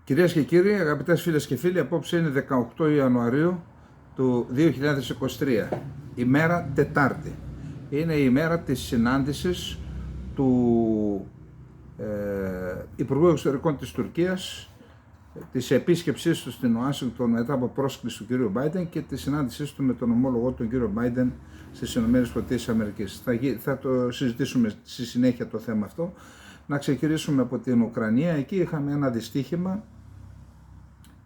Κυρίες και κύριοι, αγαπητές φίλες και φίλοι, απόψε είναι 18 Ιανουαρίου του 2023, ημέρα Τετάρτη. Είναι η ημέρα της συνάντησης του Υπουργού Εξωτερικών της Τουρκίας, της επίσκεψής του στην Ουάσιγκτον μετά από πρόσκληση του κύριου Μπάιντεν και της συνάντησής του με τον ομόλογο του κύριο Μπάιντεν στις ΗΠΑ. Θα το συζητήσουμε στη συνέχεια το θέμα αυτό. Να ξεκινήσουμε από την Ουκρανία. Εκεί είχαμε ένα δυστύχημα,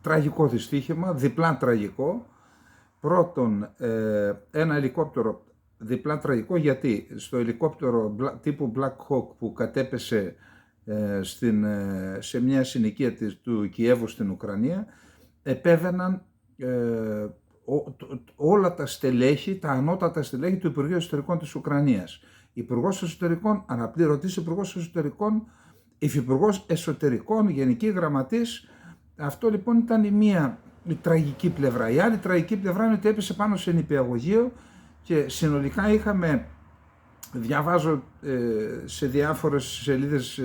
τραγικό δυστύχημα, διπλά τραγικό. Πρώτον, ένα ελικόπτερο διπλά τραγικό, γιατί στο ελικόπτερο τύπου Black Hawk που κατέπεσε σε μια συνοικία του Κιέβου στην Ουκρανία, επέβαιναν όλα τα στελέχη, τα ανώτατα στελέχη του Υπουργείου Εσωτερικών της Ουκρανίας. Υπουργός Εσωτερικών, αναπληρωτής Υπουργός Εσωτερικών, Υφυπουργός Εσωτερικών, Γενική Γραμματής. Αυτό λοιπόν ήταν η τραγική πλευρά. Η άλλη τραγική πλευρά είναι ότι έπεσε πάνω σε νηπιαγωγείο και συνολικά είχαμε, διαβάζω σε διάφορες σελίδες,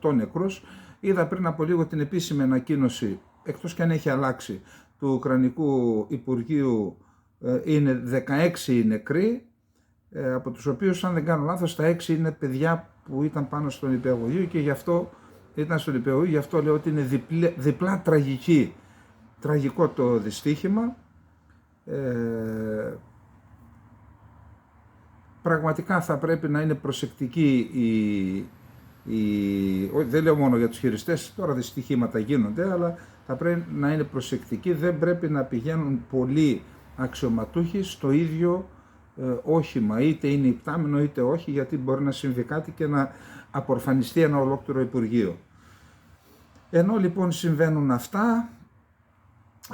18 νεκρούς. Είδα πριν από λίγο την επίσημη ανακοίνωση, εκτός και αν έχει αλλάξει, του Ουκρανικού Υπουργείου, είναι 16 νεκροί, από τους οποίους, αν δεν κάνω λάθος, τα 6 είναι παιδιά που ήταν πάνω στο νηπιαγωγείο και γι' αυτό ήταν στο νηπιαγωγείο, γι' αυτό λέω ότι είναι διπλά τραγικό το δυστύχημα. Πραγματικά θα πρέπει να είναι προσεκτικοί δεν λέω μόνο για τους χειριστές, τώρα δυστυχήματα γίνονται, αλλά θα πρέπει να είναι προσεκτικοί, δεν πρέπει να πηγαίνουν πολλοί αξιωματούχοι στο ίδιο όχημα, είτε είναι υπτάμενο είτε όχι, γιατί μπορεί να συμβεί κάτι και να απορφανιστεί ένα ολόκληρο Υπουργείο. Ενώ λοιπόν συμβαίνουν αυτά,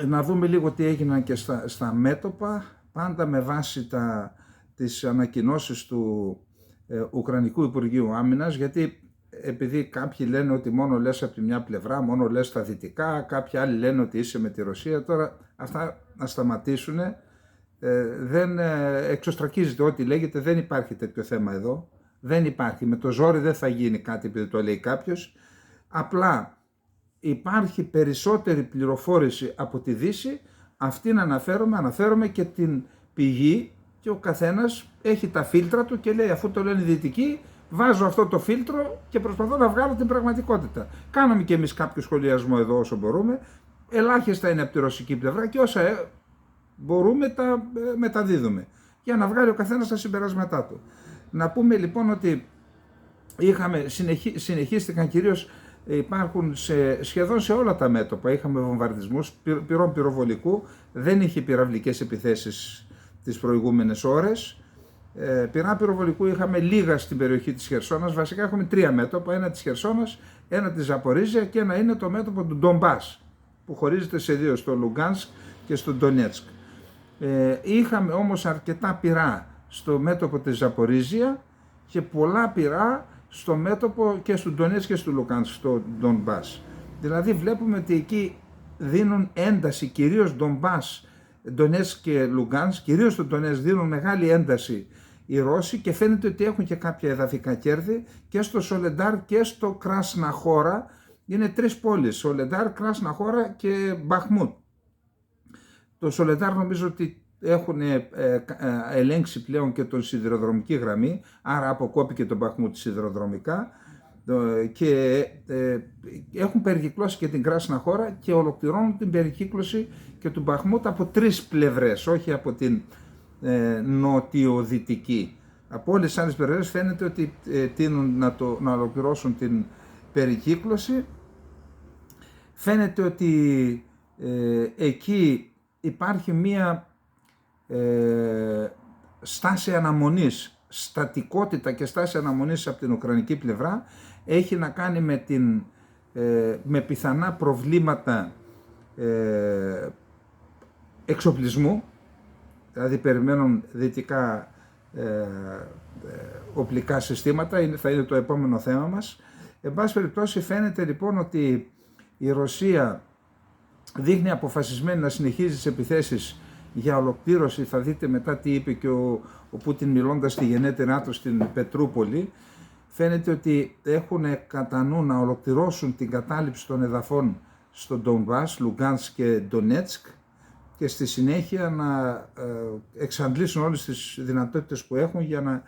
να δούμε λίγο τι έγιναν και στα μέτωπα, πάντα με βάση τις ανακοινώσεις του Ουκρανικού Υπουργείου Άμυνας, γιατί επειδή κάποιοι λένε ότι μόνο λες από τη μια πλευρά, μόνο λες τα δυτικά, κάποιοι άλλοι λένε ότι είσαι με τη Ρωσία, τώρα αυτά να σταματήσουν. Δεν εξωστρακίζεται ό,τι λέγεται, δεν υπάρχει τέτοιο θέμα εδώ, δεν υπάρχει, με το ζόρι δεν θα γίνει κάτι επειδή το λέει κάποιος, απλά υπάρχει περισσότερη πληροφόρηση από τη Δύση, αυτήν αναφέρομαι και την πηγή, και ο καθένας έχει τα φίλτρα του και λέει, αφού το λένε οι δυτικοί, βάζω αυτό το φίλτρο και προσπαθώ να βγάλω την πραγματικότητα. Κάναμε και εμείς κάποιο σχολιασμό εδώ όσο μπορούμε, ελάχιστα είναι από τη ρωσική πλευρά και όσα μπορούμε τα μεταδίδουμε για να βγάλει ο καθένας τα συμπεράσματά του. Να πούμε λοιπόν ότι συνεχίστηκαν, κυρίως υπάρχουν σχεδόν σε όλα τα μέτωπα, είχαμε βομβαρδισμούς πυρών πυροβολικού, δεν είχε πυραυλικές επιθέσεις τις προηγούμενες ώρες. Πυρά πυροβολικού είχαμε λίγα στην περιοχή της Χερσόνας, βασικά έχουμε 3 μέτωπα, ένα της Χερσόνας, ένα της Ζαπορίζια και ένα είναι το μέτωπο του Ντομπάς, που χωρίζεται σε 2, στο Λουγκάνσκ και στο Ντονέτσκ. Είχαμε όμως αρκετά πυρά στο μέτωπο της Ζαπορίζια και πολλά πυρά στο μέτωπο και στο Ντονέτσκ και στο Λουγκάνσκ, στο Ντομπάς. Δηλαδή βλέπουμε ότι εκεί δίνουν ένταση, κυρίως Ντομπάς, Ντονέτσκ και Λουγκάνσκ, κυρίως στο Ντονέτσκ δίνουν μεγάλη ένταση οι Ρώσοι και φαίνεται ότι έχουν και κάποια εδαφικά κέρδη και στο Σολεντάρ και στο Κράσνα-Χώρα. Είναι 3 πόλεις, Σολεντάρ, Κράσνα-Χώρα και Μπαχμούτ. Το Σολεντάρ νομίζω ότι έχουν ελέγξει πλέον και τον σιδηροδρομική γραμμή, άρα αποκόπηκε τον Μπαχμούτ σιδηροδρομικά και έχουν περικυκλώσει και την Κράσνα-Χώρα και ολοκληρώνουν την περικύκλωση και του Μπαχμούτ από 3 πλευρές, όχι από την νοτιοδυτική. Από όλες τις άλλες πλευρές φαίνεται ότι τείνουν να ολοκληρώσουν την περικύκλωση. Φαίνεται ότι εκεί υπάρχει μία στάση αναμονής, στατικότητα και στάση αναμονής από την ουκρανική πλευρά. Έχει να κάνει με πιθανά προβλήματα εξοπλισμού, δηλαδή περιμένουν δυτικά οπλικά συστήματα, θα είναι το επόμενο θέμα μας. Εν πάση περιπτώσει φαίνεται λοιπόν ότι η Ρωσία δείχνει αποφασισμένη να συνεχίζει τις επιθέσεις για ολοκλήρωση. Θα δείτε μετά τι είπε και ο Πούτιν μιλώντας στη γενέτειρά του στην Πετρούπολη. Φαίνεται ότι έχουν κατά νου να ολοκληρώσουν την κατάληψη των εδαφών στο Ντονμπάς, Λουγκάνσκ και Ντονέτσκ, και στη συνέχεια να εξαντλήσουν όλες τις δυνατότητες που έχουν για να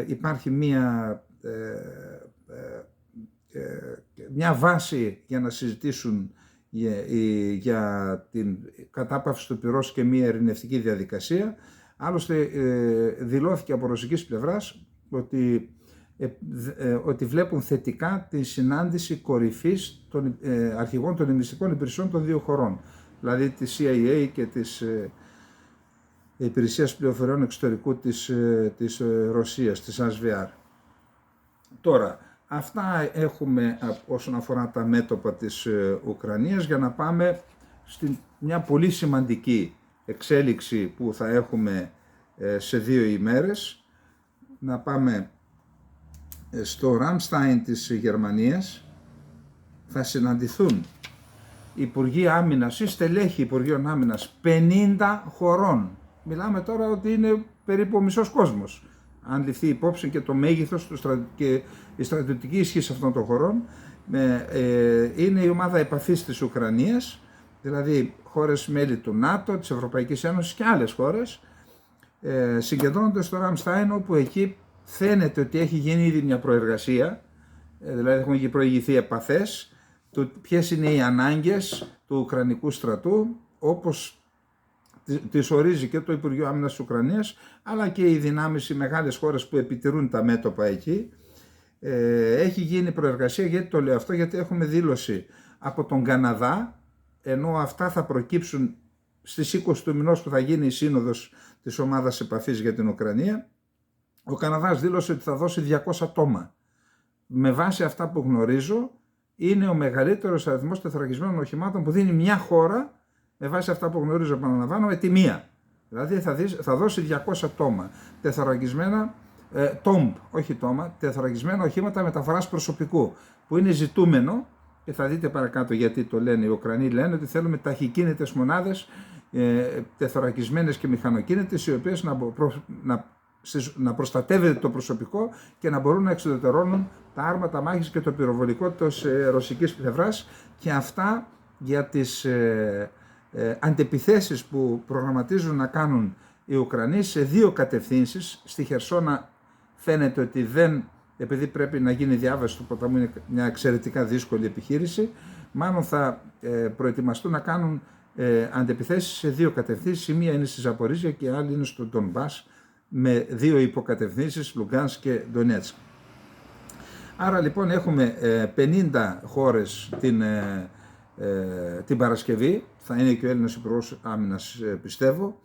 υπάρχει μια βάση για να συζητήσουν για την κατάπαυση του πυρός και μια ειρηνευτική διαδικασία. Άλλωστε δηλώθηκε από ρωσικής πλευράς ότι βλέπουν θετικά τη συνάντηση κορυφής των αρχηγών των μυστικών υπηρεσιών των δύο χωρών, δηλαδή της CIA και της Υπηρεσίας Πληροφοριών Εξωτερικού της Ρωσίας, της SVR. Τώρα, αυτά έχουμε όσον αφορά τα μέτωπα της Ουκρανίας, για να πάμε στην μια πολύ σημαντική εξέλιξη που θα έχουμε σε 2 ημέρες. Να πάμε στο Ραμστάιν της Γερμανίας. Θα συναντηθούν Υπουργοί Άμυνας ή στελέχη Υπουργείων Άμυνας 50 χωρών. Μιλάμε τώρα ότι είναι περίπου ο μισός κόσμος, αν ληφθεί υπόψη και το μέγεθος και η στρατιωτική ισχύ αυτών των χωρών. Είναι η ομάδα επαφής της Ουκρανίας, δηλαδή χώρες μέλη του ΝΑΤΟ, της Ευρωπαϊκής Ένωσης και άλλες χώρες, συγκεντρώνονται στο Ραμστάιν, όπου εκεί φαίνεται ότι έχει γίνει ήδη μια προεργασία, δηλαδή έχουν προηγηθεί επαφές του ποιες είναι οι ανάγκες του Ουκρανικού στρατού, όπως τις ορίζει και το Υπουργείο Άμυνας της Ουκρανίας, αλλά και οι δυνάμεις, οι μεγάλες χώρες που επιτηρούν τα μέτωπα εκεί. Έχει γίνει προεργασία. Γιατί το λέω αυτό? Γιατί έχουμε δήλωση από τον Καναδά, ενώ αυτά θα προκύψουν στις 20 του μηνός που θα γίνει η σύνοδος της ομάδας επαφής για την Ουκρανία. Ο Καναδάς δήλωσε ότι θα δώσει 200 τόμα. Με βάση αυτά που γνωρίζω, είναι ο μεγαλύτερος αριθμός τεθωρακισμένων οχημάτων που δίνει μια χώρα, με βάση αυτά που γνωρίζω, επαναλαμβάνω, με τη μία. Δηλαδή θα δώσει 200 τόμα τεθωρακισμένα, όχι τόμα, τεθωρακισμένα οχήματα μεταφοράς προσωπικού, που είναι ζητούμενο, και θα δείτε παρακάτω γιατί το λένε. Οι Ουκρανοί λένε ότι θέλουμε ταχυκίνητες μονάδες, τεθωρακισμένες και μηχανοκίνητες, οι οποίες να προστατεύεται το προσωπικό και να μπορούν να εξουδετερώνουν τα άρματα μάχης και το πυροβολικό της ρωσικής πλευράς, και αυτά για τις αντεπιθέσεις που προγραμματίζουν να κάνουν οι Ουκρανοί σε 2 κατευθύνσεις. Στη Χερσόνα φαίνεται ότι επειδή πρέπει να γίνει διάβαση του ποταμού, είναι μια εξαιρετικά δύσκολη επιχείρηση, μάλλον θα προετοιμαστούν να κάνουν αντεπιθέσεις σε 2 κατευθύνσεις. Η μία είναι στη Ζαπορίζια και η άλλη είναι στο Ντονμπάς, με 2 υποκατευθύνσεις, Λουγκάνσκ και Ντονέτσκ. Άρα λοιπόν έχουμε 50 χώρες την Παρασκευή, θα είναι και ο Έλληνας Υπουργός Άμυνας, πιστεύω.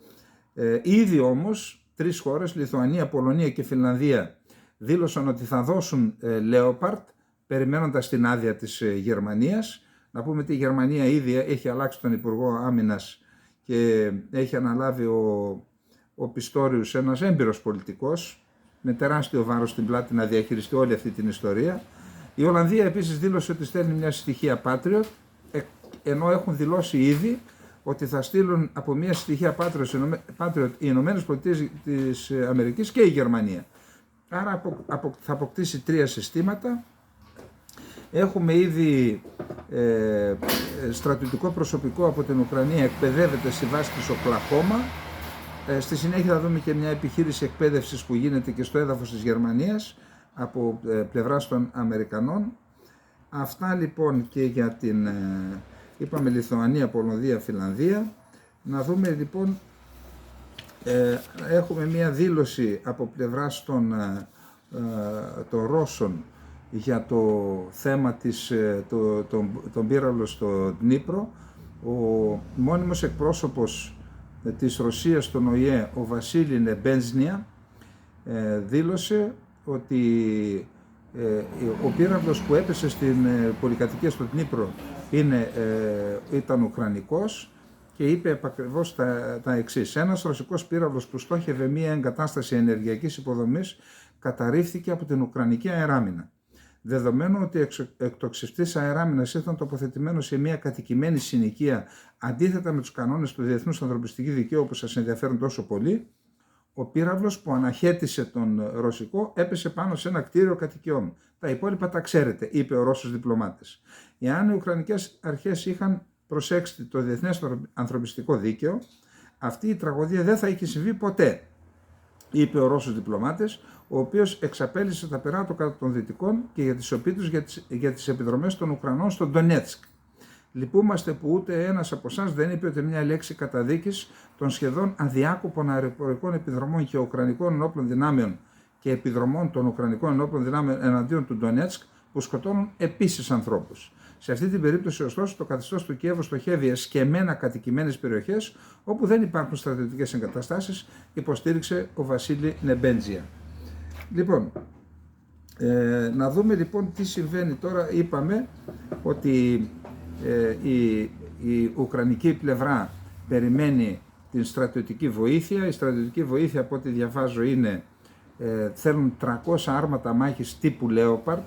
Ήδη όμως 3 χώρες, Λιθουανία, Πολωνία και Φινλανδία, δήλωσαν ότι θα δώσουν Leopard, περιμένοντας την άδεια της Γερμανίας. Να πούμε ότι η Γερμανία ήδη έχει αλλάξει τον Υπουργό Άμυνας και έχει αναλάβει ο Πιστόριους, ένας έμπειρος πολιτικός, με τεράστιο βάρος στην πλάτη, να διαχειριστεί όλη αυτή την ιστορία. Η Ολλανδία επίσης δήλωσε ότι στέλνει μια στοιχεία Patriot, ενώ έχουν δηλώσει ήδη ότι θα στείλουν από μια στοιχεία Patriot οι Ηνωμένες Πολιτείες της Αμερικής και η Γερμανία. Άρα θα αποκτήσει 3 συστήματα. Έχουμε ήδη στρατιωτικό προσωπικό από την Ουκρανία, εκπαιδεύεται στη βάση της Οκλαχώμα. Στη συνέχεια θα δούμε και μια επιχείρηση εκπαίδευσης που γίνεται και στο έδαφος της Γερμανίας από πλευράς των Αμερικανών. Αυτά λοιπόν και για την, είπαμε, Λιθουανία, Πολωνία, Φινλανδία. Να δούμε λοιπόν, έχουμε μια δήλωση από πλευράς των Ρώσων για το θέμα των πύραυλων στο Δνίπρο. Ο μόνιμος εκπρόσωπος της Ρωσίας στον ΟΗΕ, ο Βασίλη Νεμπένζνια, δήλωσε ότι ο πύραυλος που έπεσε στην πολυκατοικία στο Δνίπρο ήταν ουκρανικός, και είπε επακριβώς τα εξής. Ένας ρωσικός πύραυλος που στόχευε μια εγκατάσταση ενεργειακής υποδομής καταρρίφθηκε από την Ουκρανική αεράμινα. Δεδομένου ότι εκτοξευτής αεράμινας ήταν τοποθετημένο σε μια κατοικημένη συνοικία, αντίθετα με τους κανόνες του διεθνούς ανθρωπιστικού δικαίου που σας ενδιαφέρουν τόσο πολύ, ο πύραυλος που αναχέτησε τον ρωσικό έπεσε πάνω σε ένα κτίριο κατοικιών. Τα υπόλοιπα τα ξέρετε, είπε ο Ρώσος διπλωμάτης. Εάν οι Ουκρανικές αρχές είχαν προσέξει το διεθνές ανθρωπιστικό δίκαιο, αυτή η τραγωδία δεν θα είχε συμβεί ποτέ, είπε ο Ρώσος διπλωμάτης, ο οποίος εξαπέλυσε τα περάτωκα των Δυτικών και για τις οπίτους για τις επιδρομές των Ουκρανών στο Ντονέτσκ. Λυπούμαστε που ούτε ένας από εσάς δεν είπε ούτε μια λέξη καταδίκης των σχεδόν αδιάκοπων αεροπορικών επιδρομών και ουκρανικών ενόπλων δυνάμεων και επιδρομών των ουκρανικών ενόπλων δυνάμεων εναντίον του Ντονέτσκ που σκοτώνουν επίσης ανθρώπους. Σε αυτή την περίπτωση, ωστόσο, το καθεστώς του Κιέβου στοχεύει εσκεμμένα κατοικημένες περιοχές όπου δεν υπάρχουν στρατιωτικές εγκαταστάσεις, υποστήριξε ο Βασίλη Νεμπέντζια. Λοιπόν, να δούμε λοιπόν τι συμβαίνει τώρα. Είπαμε ότι η ουκρανική πλευρά περιμένει την στρατιωτική βοήθεια. Η στρατιωτική βοήθεια, από ό,τι διαβάζω, είναι θέλουν 300 άρματα μάχης τύπου Leopard,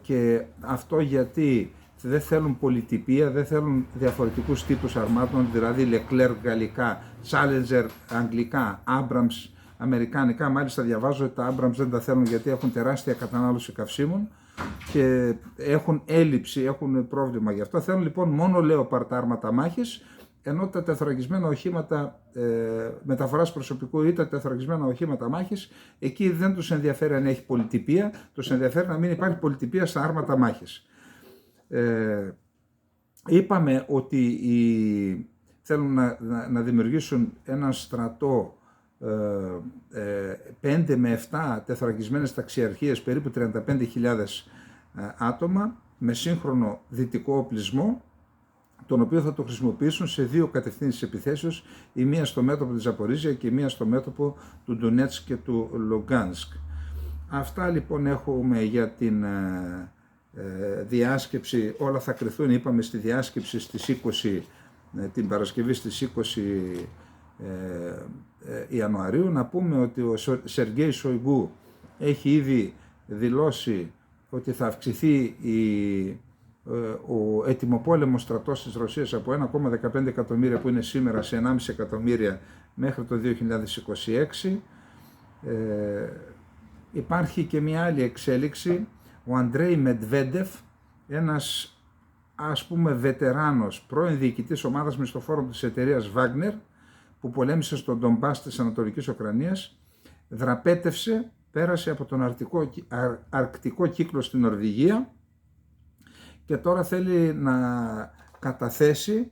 και αυτό γιατί δεν θέλουν πολυτυπία, δεν θέλουν διαφορετικούς τύπους αρμάτων, δηλαδή Leclerc γαλλικά, Challenger αγγλικά, Abrams αμερικανικά. Μάλιστα διαβάζω ότι τα Abrams δεν τα θέλουν γιατί έχουν τεράστια κατανάλωση καυσίμων και έχουν έλλειψη, έχουν πρόβλημα γι' αυτό. Θέλουν λοιπόν μόνο Leopard άρματα μάχης, ενώ τα τεθωρακισμένα οχήματα μεταφοράς προσωπικού ή τα τεθωρακισμένα οχήματα μάχης, εκεί δεν τους ενδιαφέρει αν έχει πολυτυπία, τους ενδιαφέρει να μην υπάρχει πολυτυπία στα άρματα μάχης. Είπαμε ότι θέλουν να δημιουργήσουν ένα στρατό 5 με 7 τεθωρακισμένες ταξιαρχίες, περίπου 35.000 άτομα, με σύγχρονο δυτικό οπλισμό, τον οποίο θα το χρησιμοποιήσουν σε 2 κατευθύνσεις επιθέσεως, η μία στο μέτωπο της Ζαπορίζια και η μία στο μέτωπο του Ντονέτσκ και του Λουγκάνσκ. Αυτά λοιπόν έχουμε για την διάσκεψη. Όλα θα κρυθούν, είπαμε, στη διάσκεψη στις 20, την Παρασκευή στις 20 Ιανουαρίου. Να πούμε ότι ο Σεργέη Σοϊγκού έχει ήδη δηλώσει ότι θα αυξηθεί ο ετοιμοπόλεμος στρατός της Ρωσίας από 1,15 εκατομμύρια που είναι σήμερα σε 1,5 εκατομμύρια μέχρι το 2026. Υπάρχει και μια άλλη εξέλιξη. Ο Αντρέι Μεντβέντεφ, ένας ας πούμε βετεράνος, πρώην διοικητής ομάδας μισθοφόρων της εταιρείας Wagner, που πολέμησε στον Ντομπάς της Ανατολικής Ουκρανίας, δραπέτευσε, πέρασε από τον αρκτικό κύκλο στην Νορβηγία και τώρα θέλει να καταθέσει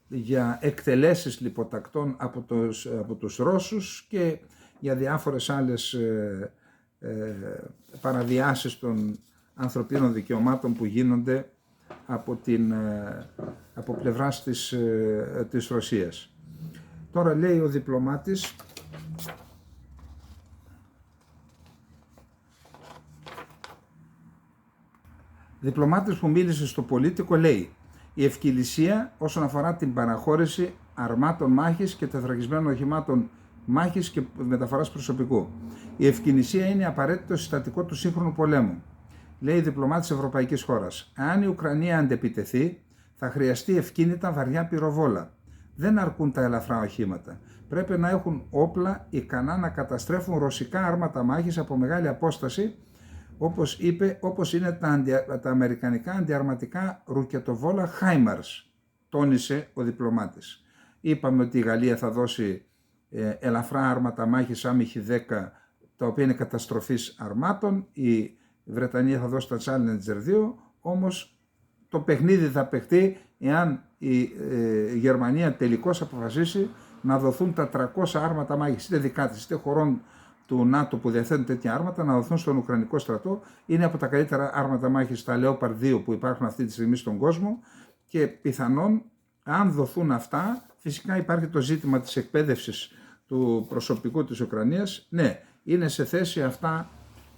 για εκτελέσεις λιποτακτών από τους Ρώσους και για διάφορες άλλες παραβιάσεις των ανθρωπίνων δικαιωμάτων που γίνονται από πλευράς της Ρωσίας. Τώρα λέει ο διπλωμάτης, που μίλησε στο Πολίτικο, λέει: η ευκιλησία όσον αφορά την παραχώρηση αρμάτων μάχης και τεθωρακισμένων οχημάτων μάχης και μεταφοράς προσωπικού. Η ευκιλησία είναι απαραίτητο συστατικό του σύγχρονου πολέμου, λέει διπλωμάτης ευρωπαϊκής χώρας. Αν η Ουκρανία αντεπιτεθεί, θα χρειαστεί ευκίνητα βαριά πυροβόλα. Δεν αρκούν τα ελαφρά οχήματα. Πρέπει να έχουν όπλα ικανά να καταστρέφουν ρωσικά άρματα μάχης από μεγάλη απόσταση, όπως είπε, όπως είναι τα αμερικανικά αντιαρματικά ρουκετοβόλα HIMARS, τόνισε ο διπλωμάτης. Είπαμε ότι η Γαλλία θα δώσει ελαφρά άρματα μάχης άμυχη 10, τα οποία είναι καταστροφής αρμάτων, η Βρετανία θα δώσει τα Challenger 2, όμως το παιχνίδι θα παιχτεί εάν η Γερμανία τελικώς αποφασίσει να δοθούν τα 300 άρματα μάχης, είτε δικά της, είτε χωρών του ΝΑΤΟ που διαθέτουν τέτοια άρματα, να δοθούν στον Ουκρανικό στρατό. Είναι από τα καλύτερα άρματα μάχης τα Leopard 2 που υπάρχουν αυτή τη στιγμή στον κόσμο και πιθανόν, αν δοθούν αυτά, φυσικά υπάρχει το ζήτημα της εκπαίδευσης του προσωπικού της Ουκρανίας. Ναι, είναι σε θέση αυτά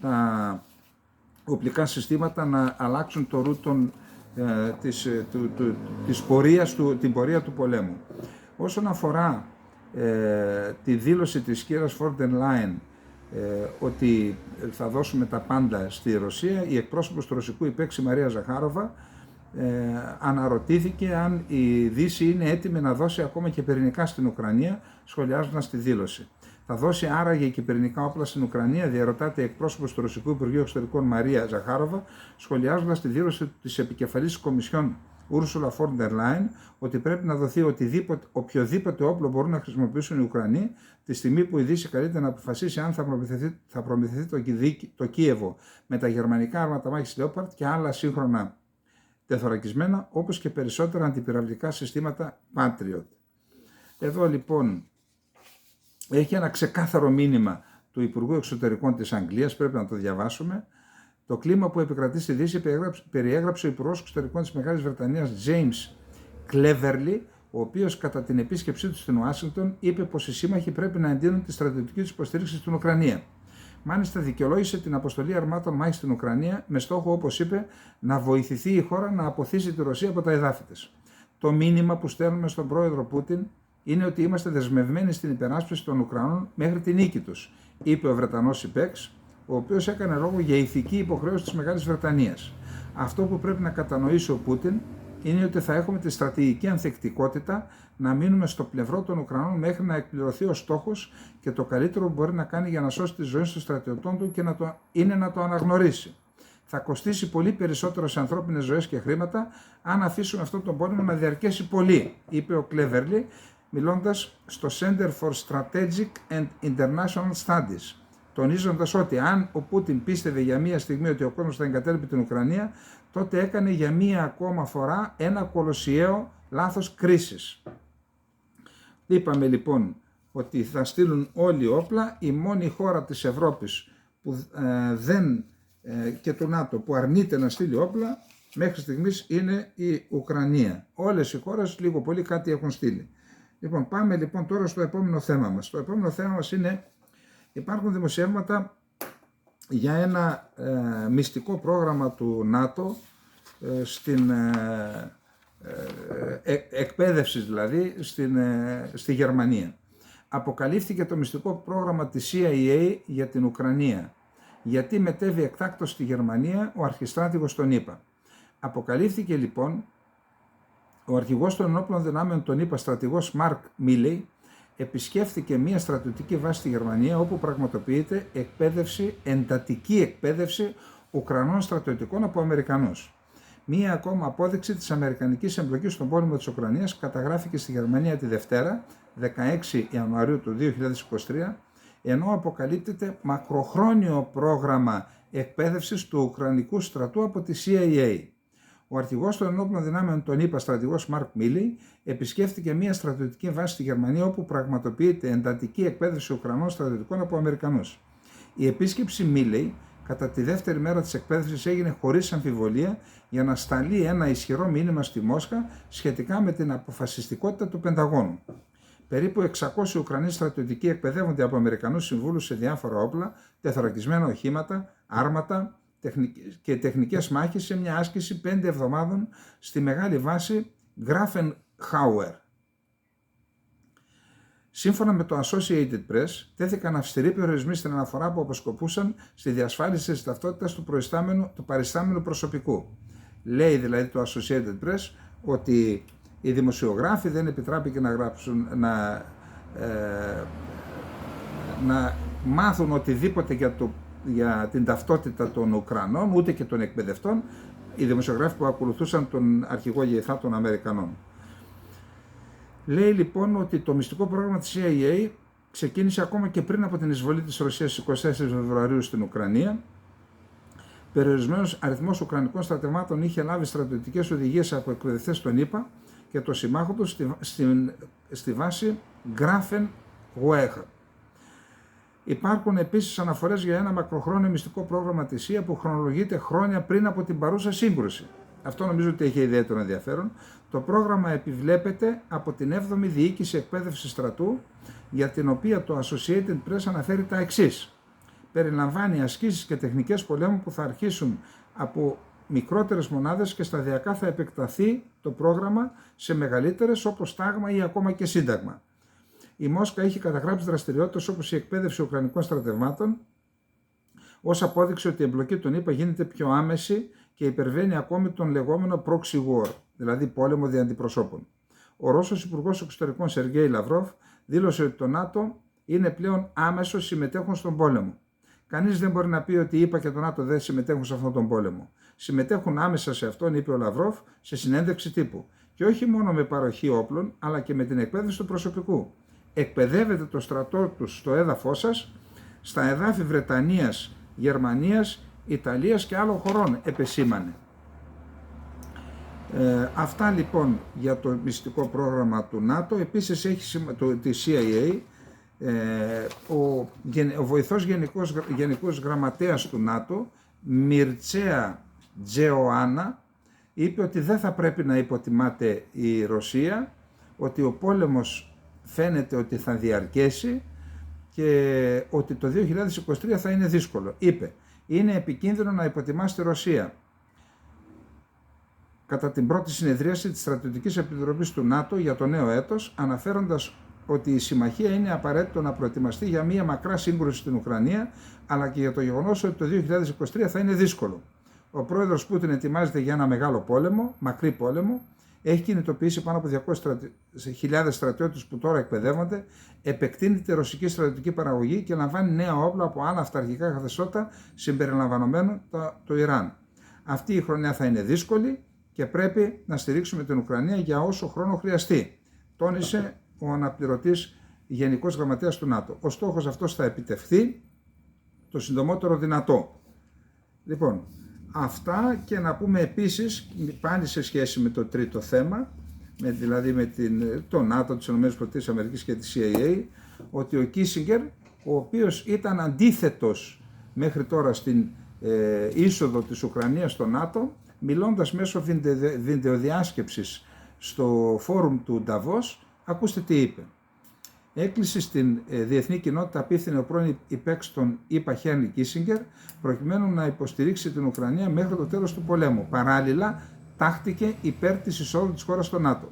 τα οπλικά συστήματα να αλλάξουν το ρούτον την πορεία του πολέμου. Όσον αφορά τη δήλωση της κυρίας Φόρντερ Λάιεν ότι θα δώσουμε τα πάντα στη Ρωσία, η εκπρόσωπος του ρωσικού υπέξη Μαρία Ζαχάροβα αναρωτήθηκε αν η Δύση είναι έτοιμη να δώσει ακόμα και πυρηνικά στην Ουκρανία, σχολιάζοντας τη δήλωση. Θα δώσει άραγε και πυρηνικά όπλα στην Ουκρανία, διαρωτάται η εκπρόσωπος του Ρωσικού Υπουργείου Εξωτερικών Μαρία Ζαχάροβα, σχολιάζοντας τη δήλωση της επικεφαλής της Κομισιόν Ursula von der Leyen ότι πρέπει να δοθεί οποιοδήποτε όπλο μπορούν να χρησιμοποιήσουν οι Ουκρανοί, τη στιγμή που η Δύση καλείται να αποφασίσει αν θα προμηθευτεί το Κίεβο με τα γερμανικά άρματα μάχης Leopard και άλλα σύγχρονα τεθωρακισμένα, όπως και περισσότερα αντιπυραυλικά συστήματα Patriot. Εδώ λοιπόν έχει ένα ξεκάθαρο μήνυμα του Υπουργού Εξωτερικών της Αγγλίας, πρέπει να το διαβάσουμε. Το κλίμα που επικρατεί στη Δύση περιέγραψε ο Υπουργός Εξωτερικών της Μεγάλης Βρετανίας James Cleverly, ο οποίος κατά την επίσκεψή του στην Ουάσιγκτον είπε πως οι σύμμαχοι πρέπει να εντείνουν τη στρατιωτική τους υποστήριξη στην Ουκρανία. Μάλιστα δικαιολόγησε την αποστολή αρμάτων μάχης στην Ουκρανία με στόχο, όπως είπε, να βοηθηθεί η χώρα να αποθήσει τη Ρωσία από τα εδάφη της. Το μήνυμα που στέλνουμε στον πρόεδρο Πούτιν είναι ότι είμαστε δεσμευμένοι στην υπεράσπιση των Ουκρανών μέχρι τη νίκη τους, είπε ο Βρετανός υπέξ, ο οποίος έκανε λόγο για ηθική υποχρέωση της Μεγάλης Βρετανίας. Αυτό που πρέπει να κατανοήσει ο Πούτιν είναι ότι θα έχουμε τη στρατηγική ανθεκτικότητα να μείνουμε στο πλευρό των Ουκρανών μέχρι να εκπληρωθεί ο στόχος, και το καλύτερο που μπορεί να κάνει για να σώσει τη ζωή των στρατιωτών του είναι να το αναγνωρίσει. Θα κοστίσει πολύ περισσότερο σε ανθρώπινες ζωές και χρήματα αν αφήσουμε αυτόν τον πόλεμο να διαρκέσει πολύ, είπε ο Cleverly, μιλώντας στο Center for Strategic and International Studies, τονίζοντας ότι αν ο Πούτιν πίστευε για μία στιγμή ότι ο κόσμος θα εγκατέλειπε την Ουκρανία, τότε έκανε για μία ακόμα φορά ένα κολοσιαίο λάθος κρίσης. Είπαμε λοιπόν ότι θα στείλουν όλοι όπλα. Η μόνη χώρα της Ευρώπης που και του ΝΑΤΟ που αρνείται να στείλει όπλα μέχρι στιγμής είναι η Ουκρανία. Όλες οι χώρες λίγο πολύ κάτι έχουν στείλει. Λοιπόν, πάμε λοιπόν τώρα στο επόμενο θέμα μας. Το επόμενο θέμα μας είναι: υπάρχουν δημοσιεύματα για ένα μυστικό πρόγραμμα του ΝΑΤΟ στην εκπαίδευση, δηλαδή στη Γερμανία. Αποκαλύφθηκε το μυστικό πρόγραμμα της CIA για την Ουκρανία. Γιατί μετέβη εκτάκτως στη Γερμανία ο αρχιστράτηγος των ΗΠΑ. Αποκαλύφθηκε λοιπόν ο αρχηγός των ενόπλων δυνάμεων των ΗΠΑ, στρατηγός Μαρκ Μίλεϊ, επισκέφθηκε μια στρατιωτική βάση στη Γερμανία όπου πραγματοποιείται εντατική εκπαίδευση Ουκρανών στρατιωτικών από Αμερικανούς. Μία ακόμα απόδειξη της αμερικανικής εμπλοκής στον πόλεμο της Ουκρανίας καταγράφηκε στη Γερμανία τη Δευτέρα, 16 Ιανουαρίου του 2023, ενώ αποκαλύπτεται μακροχρόνιο πρόγραμμα εκπαίδευσης του Ουκρανικού στρατού από τη CIA. Ο αρχηγός των ενόπλων δυνάμεων των ΗΠΑ, στρατηγός Μαρκ Μίλεϊ, επισκέφθηκε μια στρατιωτική βάση στη Γερμανία όπου πραγματοποιείται εντατική εκπαίδευση Ουκρανών στρατιωτικών από Αμερικανούς. Η επίσκεψη Μίλεϊ κατά τη δεύτερη μέρα της εκπαίδευσης έγινε χωρίς αμφιβολία για να σταλεί ένα ισχυρό μήνυμα στη Μόσχα σχετικά με την αποφασιστικότητα του Πενταγώνου. Περίπου 600 Ουκρανοί στρατιωτικοί εκπαιδεύονται από Αμερικανούς συμβούλους σε διάφορα όπλα, τεθωρακισμένα οχήματα, άρματα και τεχνικές μάχες σε μια άσκηση 5 εβδομάδων στη μεγάλη βάση Grafenhauer. Σύμφωνα με το Associated Press, τέθηκαν αυστηροί περιορισμοί στην αναφορά που αποσκοπούσαν στη διασφάλιση της ταυτότητας του παριστάμενου προσωπικού. Λέει δηλαδή το Associated Press ότι οι δημοσιογράφοι δεν επιτράπηκε να μάθουν οτιδήποτε για την ταυτότητα των Ουκρανών, ούτε και των εκπαιδευτών, οι δημοσιογράφοι που ακολουθούσαν τον αρχηγό ΓΕΘΑ των Αμερικανών. Λέει λοιπόν ότι το μυστικό πρόγραμμα της CIA ξεκίνησε ακόμα και πριν από την εισβολή της Ρωσίας στις 24 Φεβρουαρίου στην Ουκρανία. Περιορισμένος αριθμός Ουκρανικών στρατευμάτων είχε λάβει στρατιωτικές οδηγίες από εκπαιδευτές των ΗΠΑ και το συμμάχο του στη βάση Grafenhauer. Υπάρχουν επίσης αναφορές για ένα μακροχρόνιο μυστικό πρόγραμμα της CIA που χρονολογείται χρόνια πριν από την παρούσα σύγκρουση. Αυτό νομίζω ότι έχει ιδιαίτερο ενδιαφέρον. Το πρόγραμμα επιβλέπεται από την 7η Διοίκηση Εκπαίδευσης Στρατού, για την οποία το Associated Press αναφέρει τα εξής. Περιλαμβάνει ασκήσεις και τεχνικές πολέμου που θα αρχίσουν από μικρότερες μονάδες και σταδιακά θα επεκταθεί το πρόγραμμα σε μεγαλύτερες, όπως τάγμα ή ακόμα και σύνταγμα. Η Μόσχα έχει καταγράψει δραστηριότητες όπως η εκπαίδευση ουκρανικών στρατευμάτων ως απόδειξη ότι η εμπλοκή των ΗΠΑ γίνεται πιο άμεση και υπερβαίνει ακόμη τον λεγόμενο proxy war, δηλαδή πόλεμο δια αντιπροσώπων. Ο Ρώσος Υπουργός Εξωτερικών Σεργέη Λαυρόφ δήλωσε ότι το ΝΑΤΟ είναι πλέον άμεσος συμμετέχον στον πόλεμο. Κανείς δεν μπορεί να πει ότι η ΗΠΑ και το ΝΑΤΟ δεν συμμετέχουν σε αυτόν τον πόλεμο. Συμμετέχουν άμεσα σε αυτόν, είπε ο Λαυρόφ σε συνέντευξη τύπου. Και όχι μόνο με παροχή όπλων, αλλά και με την εκπαίδευση του προσωπικού. Εκπαιδεύετε το στρατό τους στο έδαφος σας, στα εδάφη Βρετανίας, Γερμανίας, Ιταλίας και άλλων χωρών, επεσήμανε. Αυτά λοιπόν για το μυστικό πρόγραμμα του ΝΑΤΟ. Επίσης έχει τη CIA, ο βοηθός γενικός γραμματέας του ΝΑΤΟ, Μιρτσέα Τζεοάννα, είπε ότι δεν θα πρέπει να υποτιμάται η Ρωσία, ότι ο πόλεμος φαίνεται ότι θα διαρκέσει και ότι το 2023 θα είναι δύσκολο. Είπε, είναι επικίνδυνο να υποτιμάς τη Ρωσία. Κατά την πρώτη συνεδρίαση της Στρατιωτικής Επιτροπής του ΝΑΤΟ για το νέο έτος, αναφέροντας ότι η συμμαχία είναι απαραίτητο να προετοιμαστεί για μια μακρά σύγκρουση στην Ουκρανία, αλλά και για το γεγονός ότι το 2023 θα είναι δύσκολο. Ο πρόεδρος Πούτιν ετοιμάζεται για ένα μεγάλο πόλεμο, μακρύ πόλεμο, έχει κινητοποιήσει πάνω από 200.000 στρατιώτες που τώρα εκπαιδεύονται, επεκτείνει τη ρωσική στρατιωτική παραγωγή και λαμβάνει νέα όπλα από άλλα αυταρχικά καθεστώτα συμπεριλαμβανομένου το Ιράν. Αυτή η χρονιά θα είναι δύσκολη και πρέπει να στηρίξουμε την Ουκρανία για όσο χρόνο χρειαστεί, τόνισε ο αναπληρωτής Γενικός Γραμματέας του ΝΑΤΟ. Ο στόχος αυτός θα επιτευχθεί το συντομότερο δυνατό. Λοιπόν, αυτά, και να πούμε επίσης, πάλι σε σχέση με το τρίτο θέμα, δηλαδή με το ΝΑΤΟ, τις ΗΠΑ και τη CIA, ότι ο Κίσιγκερ, ο οποίος ήταν αντίθετος μέχρι τώρα στην είσοδο της Ουκρανίας στο ΝΑΤΟ, μιλώντας μέσω βιντεοδιάσκεψης στο φόρουμ του Νταβός, ακούστε τι είπε. Έκκληση στην διεθνή κοινότητα απίφθινε ο πρώην υπέξ των ΗΠΑ Χένρι Κίσιγκερ προκειμένου να υποστηρίξει την Ουκρανία μέχρι το τέλος του πολέμου. Παράλληλα, τάχτηκε υπέρ της εισόδου της χώρας στο ΝΑΤΟ.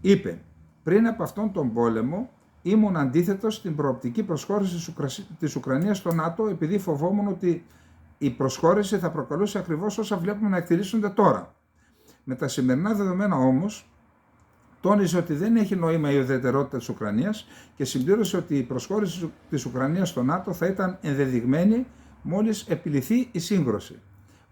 Είπε, πριν από αυτόν τον πόλεμο ήμουν αντίθετος στην προοπτική προσχώρηση της Ουκρανίας στο ΝΑΤΟ, επειδή φοβόμουν ότι η προσχώρηση θα προκαλούσε ακριβώς όσα βλέπουμε να εκτελήσονται τώρα. Με τα σημερινά δεδομένα όμως, τόνιζε ότι δεν έχει νόημα η ουδετερότητα της Ουκρανίας και συμπλήρωσε ότι η προσχώρηση της Ουκρανίας στο ΝΑΤΟ θα ήταν ενδεδειγμένη μόλις επιληθεί η σύγκρουση.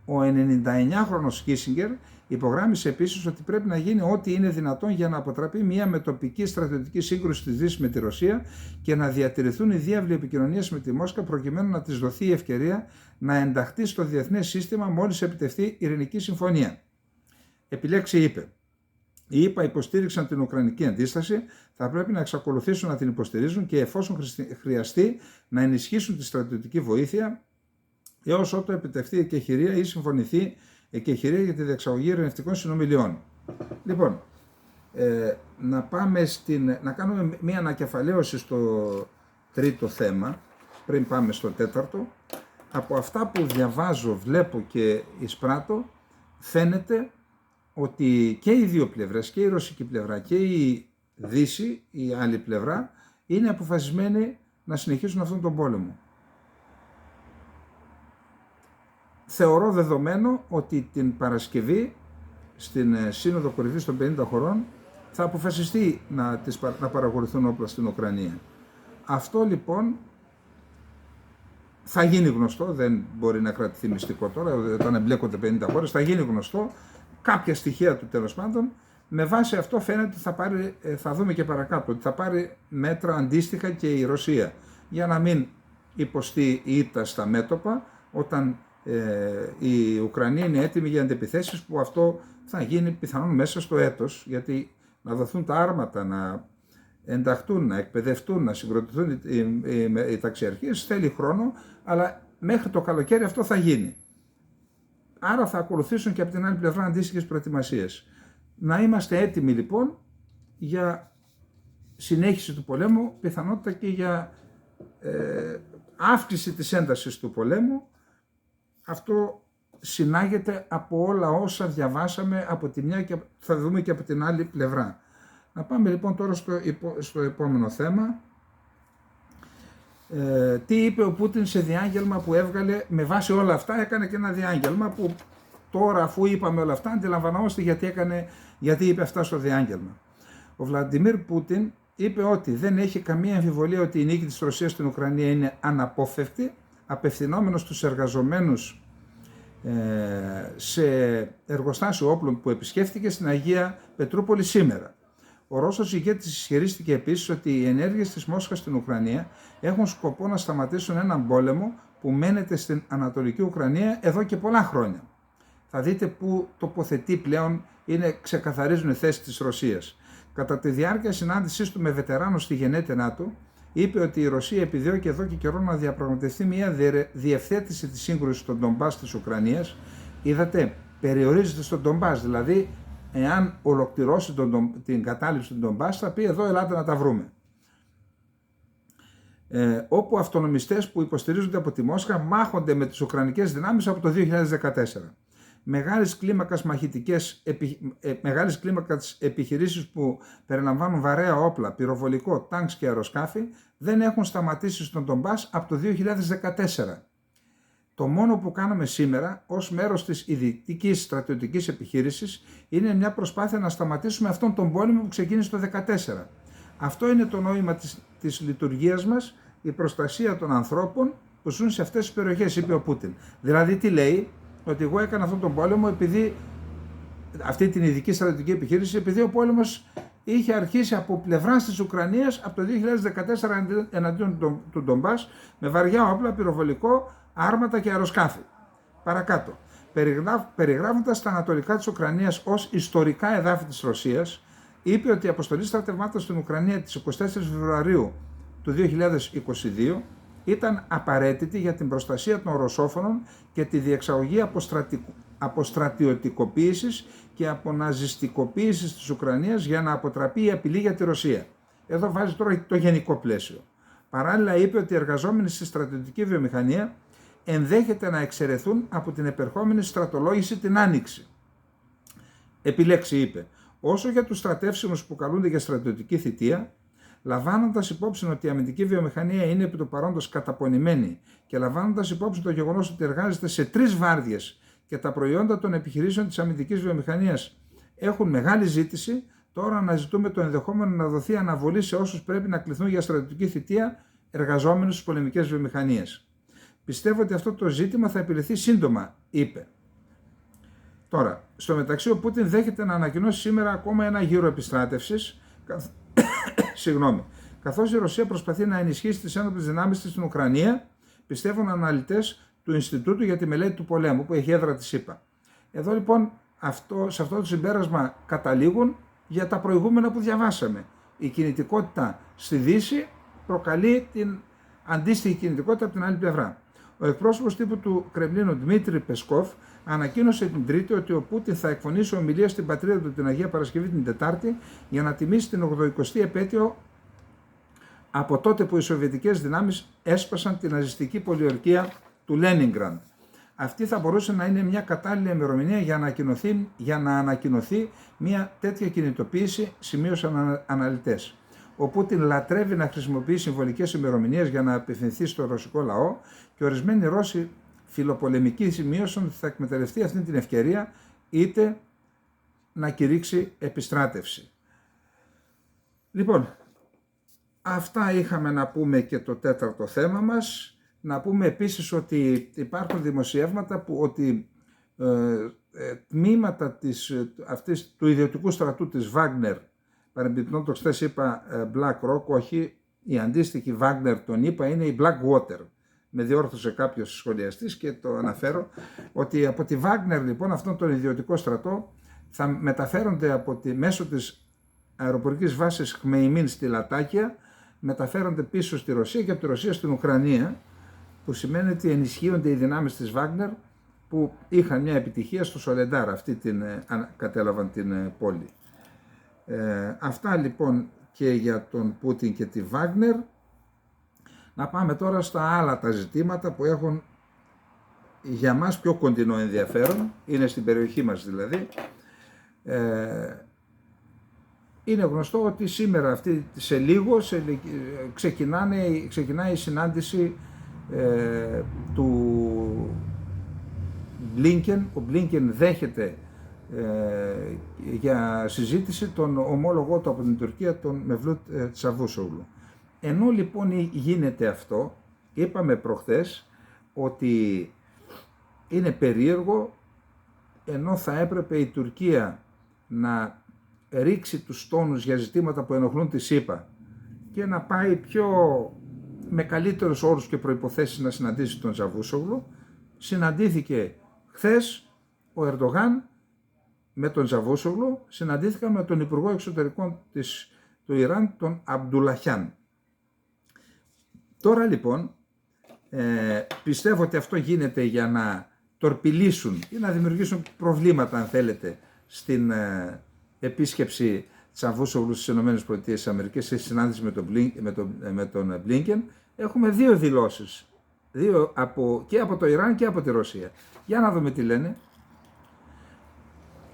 Ο 99χρονος Κίσιγκερ υπογράμμισε επίσης ότι πρέπει να γίνει ό,τι είναι δυνατόν για να αποτραπεί μια μετοπική στρατιωτική σύγκρουση της Δύσης με τη Ρωσία και να διατηρηθούν οι διάβλοι επικοινωνίας με τη Μόσχα προκειμένου να της δοθεί η ευκαιρία να ενταχθεί στο διεθνές σύστημα μόλις επιτευχθεί ειρηνική συμφωνία. Επιλέξει είπε. Οι ΗΠΑ υποστήριξαν την Ουκρανική αντίσταση, θα πρέπει να εξακολουθήσουν να την υποστηρίζουν και εφόσον χρειαστεί να ενισχύσουν τη στρατιωτική βοήθεια έως ότου επιτευχθεί η εκεχηρία ή συμφωνηθεί εκεχηρία για τη διεξαγωγή ειρηνευτικών συνομιλιών. Λοιπόν, να κάνουμε μια ανακεφαλαίωση στο τρίτο θέμα, πριν πάμε στο τέταρτο. Από αυτά που διαβάζω, βλέπω και εισπράττω, φαίνεται ότι και οι δύο πλευρές, και η ρωσική πλευρά και η Δύση, η άλλη πλευρά, είναι αποφασισμένοι να συνεχίσουν αυτόν τον πόλεμο. Θεωρώ δεδομένο ότι την Παρασκευή στην Σύνοδο Κορυφής των 50 χωρών θα αποφασιστεί να παραχωρηθούν όπλα στην Ουκρανία. Αυτό λοιπόν θα γίνει γνωστό, δεν μπορεί να κρατηθεί μυστικό τώρα, όταν εμπλέκονται 50 χώρες, θα γίνει γνωστό, κάποια στοιχεία του τέλος πάντων. Με βάση αυτό φαίνεται ότι θα δούμε και παρακάτω, ότι θα πάρει μέτρα αντίστοιχα και η Ρωσία, για να μην υποστεί ήττα στα μέτωπα όταν η Ουκρανία είναι έτοιμη για αντεπιθέσεις, που αυτό θα γίνει πιθανόν μέσα στο έτος, γιατί να δοθούν τα άρματα, να ενταχτούν, να εκπαιδευτούν, να συγκροτηθούν οι ταξιαρχίες, θέλει χρόνο, αλλά μέχρι το καλοκαίρι αυτό θα γίνει. Άρα θα ακολουθήσουν και από την άλλη πλευρά αντίστοιχες προετοιμασίες. Να είμαστε έτοιμοι λοιπόν για συνέχιση του πολέμου, πιθανότητα και για αύξηση της έντασης του πολέμου. Αυτό συνάγεται από όλα όσα διαβάσαμε από τη μια και θα δούμε και από την άλλη πλευρά. Να πάμε λοιπόν τώρα στο επόμενο θέμα. Τι είπε ο Πούτιν σε διάγγελμα που έβγαλε, με βάση όλα αυτά έκανε και ένα διάγγελμα που τώρα αφού είπαμε όλα αυτά αντιλαμβανόμαστε γιατί είπε αυτά στο διάγγελμα. Ο Βλαντιμίρ Πούτιν είπε ότι δεν έχει καμία αμφιβολία ότι η νίκη της Ρωσίας στην Ουκρανία είναι αναπόφευκτη, απευθυνόμενος στους εργαζομένους σε εργοστάσιο όπλων που επισκέφθηκε στην Αγία Πετρούπολη σήμερα. Ο Ρώσος ηγέτης ισχυρίστηκε επίσης ότι οι ενέργειες της Μόσχας στην Ουκρανία έχουν σκοπό να σταματήσουν έναν πόλεμο που μένεται στην Ανατολική Ουκρανία εδώ και πολλά χρόνια. Θα δείτε που τοποθετεί πλέον, ξεκαθαρίζουν οι θέσεις της Ρωσίας. Κατά τη διάρκεια συνάντησής του με βετεράνους στη γενέτειρά του, είπε ότι η Ρωσία επιδιώκει εδώ και καιρό να διαπραγματευτεί μια διευθέτηση της σύγκρουσης στον Ντομπάς της Ουκρανίας. Είδατε, περιορίζεται στον Ντομπάς, δηλαδή εάν ολοκληρώσει την κατάληψη του Ντομπάς θα πει εδώ ελάτε να τα βρούμε. Όπου αυτονομιστές που υποστηρίζονται από τη Μόσχα μάχονται με τις ουκρανικές δυνάμεις από το 2014. Μεγάλες κλίμακας επιχειρήσεις που περιλαμβάνουν βαρέα όπλα, πυροβολικό, τάγκς και αεροσκάφη δεν έχουν σταματήσει στον Ντομπάς από το 2014. Το μόνο που κάνουμε σήμερα ως μέρος της ειδικής στρατιωτικής επιχείρησης είναι μια προσπάθεια να σταματήσουμε αυτόν τον πόλεμο που ξεκίνησε το 2014. Αυτό είναι το νόημα της λειτουργίας μας, η προστασία των ανθρώπων που ζουν σε αυτές τις περιοχές, είπε ο Πούτιν. Δηλαδή τι λέει? Ότι εγώ έκανα αυτόν τον πόλεμο αυτή την ειδική στρατιωτική επιχείρηση, επειδή ο πόλεμος είχε αρχίσει από πλευράς της Ουκρανίας από το 2014 εναντίον του Ντομπάς με βαριά όπλα, πυροβολικό, άρματα και αεροσκάφη. Παρακάτω, περιγράφοντας τα ανατολικά της Ουκρανίας ως ιστορικά εδάφη της Ρωσίας, είπε ότι η αποστολή στρατευμάτων στην Ουκρανία της 24 Φεβρουαρίου του 2022 ήταν απαραίτητη για την προστασία των ρωσόφωνων και τη διεξαγωγή αποστρατιωτικοποίησης και αποναζιστικοποίησης της Ουκρανίας για να αποτραπεί η απειλή για τη Ρωσία. Εδώ βάζει τώρα το γενικό πλαίσιο. Παράλληλα είπε ότι οι εργαζόμενοι στη στρατιωτική βιομηχανία ενδέχεται να εξαιρεθούν από την επερχόμενη στρατολόγηση την Άνοιξη. Επιλέξει, είπε, όσο για τους στρατεύσιμους που καλούνται για στρατιωτική θητεία, λαμβάνοντας υπόψη ότι η αμυντική βιομηχανία είναι επί του παρόντος καταπονημένη και λαμβάνοντας υπόψη το γεγονός ότι εργάζεται σε 3 βάρδιες και τα προϊόντα των επιχειρήσεων της αμυντικής βιομηχανίας έχουν μεγάλη ζήτηση, τώρα αναζητούμε το ενδεχόμενο να δοθεί αναβολή σε όσους πρέπει να κληθούν για στρατιωτική θητεία εργαζόμενους στις πολεμικές βιομηχανίες. Πιστεύω ότι αυτό το ζήτημα θα επιληθεί σύντομα, είπε. Τώρα, στο μεταξύ ο Πούτιν δέχεται να ανακοινώσει σήμερα ακόμα ένα γύρο επιστράτευσης, καθώς η Ρωσία προσπαθεί να ενισχύσει τις ένοπλες δυνάμεις της στην Ουκρανία, πιστεύουν αναλυτές του Ινστιτούτου για τη Μελέτη του Πολέμου, που έχει έδρα τη ΣΥΠΑ. Εδώ λοιπόν, σε αυτό το συμπέρασμα καταλήγουν για τα προηγούμενα που διαβάσαμε. Η κινητικότητα στη Δύση προκαλεί την αντίστοιχη κινητικότητα από την άλλη πλευρά. Ο εκπρόσωπος τύπου του Κρεμλίνου, Δημήτρη Πεσκόφ, ανακοίνωσε την Τρίτη ότι ο Πούτιν θα εκφωνήσει ομιλία στην πατρίδα του την Αγία Παρασκευή την Τετάρτη για να τιμήσει την 80η επέτειο από τότε που οι σοβιετικές δυνάμεις έσπασαν την ναζιστική πολιορκία του Λένινγκραντ. Αυτή θα μπορούσε να είναι μια κατάλληλη ημερομηνία για να ανακοινωθεί μια τέτοια κινητοποίηση, σημείωσαν αναλυτές. Ο Πούτιν λατρεύει να χρησιμοποιεί συμβολικές ημερομηνίες για να απευθυνθεί στο ρωσικό λαό και ορισμένοι Ρώσοι φιλοπολεμικοί σημείωσαν ότι θα εκμεταλλευτεί αυτή την ευκαιρία είτε να κηρύξει επιστράτευση. Λοιπόν, αυτά είχαμε να πούμε και το τέταρτο θέμα μας. Να πούμε επίσης ότι υπάρχουν δημοσιεύματα που ότι τμήματα του ιδιωτικού στρατού της Βάγνερ, παρεμπιπτόντως χθες είπα Black Rock, όχι, η αντίστοιχη Wagner τον είπα είναι η Blackwater. Με διόρθωσε κάποιος σχολιαστής και το αναφέρω ότι από τη Wagner λοιπόν αυτόν τον ιδιωτικό στρατό θα μεταφέρονται μέσω της αεροπορικής βάσης Χμεϊμίν στη Λατάκια, μεταφέρονται πίσω στη Ρωσία και από τη Ρωσία στην Ουκρανία, που σημαίνει ότι ενισχύονται οι δυνάμεις της Wagner που είχαν μια επιτυχία στο Σολεντάρ, κατέλαβαν την πόλη. Αυτά λοιπόν και για τον Πούτιν και τη Βάγνερ. Να πάμε τώρα στα άλλα τα ζητήματα που έχουν για μας πιο κοντινό ενδιαφέρον, είναι στην περιοχή μας δηλαδή. Είναι γνωστό ότι σήμερα σε λίγο ξεκινάει η συνάντηση του Μπλίνκεν. Ο Μπλίνκεν δέχεται για συζήτηση τον ομόλογό του από την Τουρκία, τον Μevlut Çavuşoğlu. Ενώ λοιπόν γίνεται αυτό, είπαμε προχθές ότι είναι περίεργο, ενώ θα έπρεπε η Τουρκία να ρίξει τους τόνους για ζητήματα που ενοχλούν τη ΣΥΠΑ και να πάει με καλύτερους όρους και προϋποθέσεις να συναντήσει τον Çavuşoğlu, συναντήθηκε χθες ο Ερντογάν με τον Çavuşoğlu, συναντήθηκαν με τον Υπουργό Εξωτερικών του Ιράν, τον Αμπντουλαχιάν. Τώρα λοιπόν πιστεύω ότι αυτό γίνεται για να τορπιλήσουν ή να δημιουργήσουν προβλήματα, αν θέλετε, στην επίσκεψη Çavuşoğlu στις ΗΠΑ, σε συνάντηση με τον Μπλίνκεν. Έχουμε δύο δηλώσεις, και από το Ιράν και από τη Ρωσία. Για να δούμε τι λένε.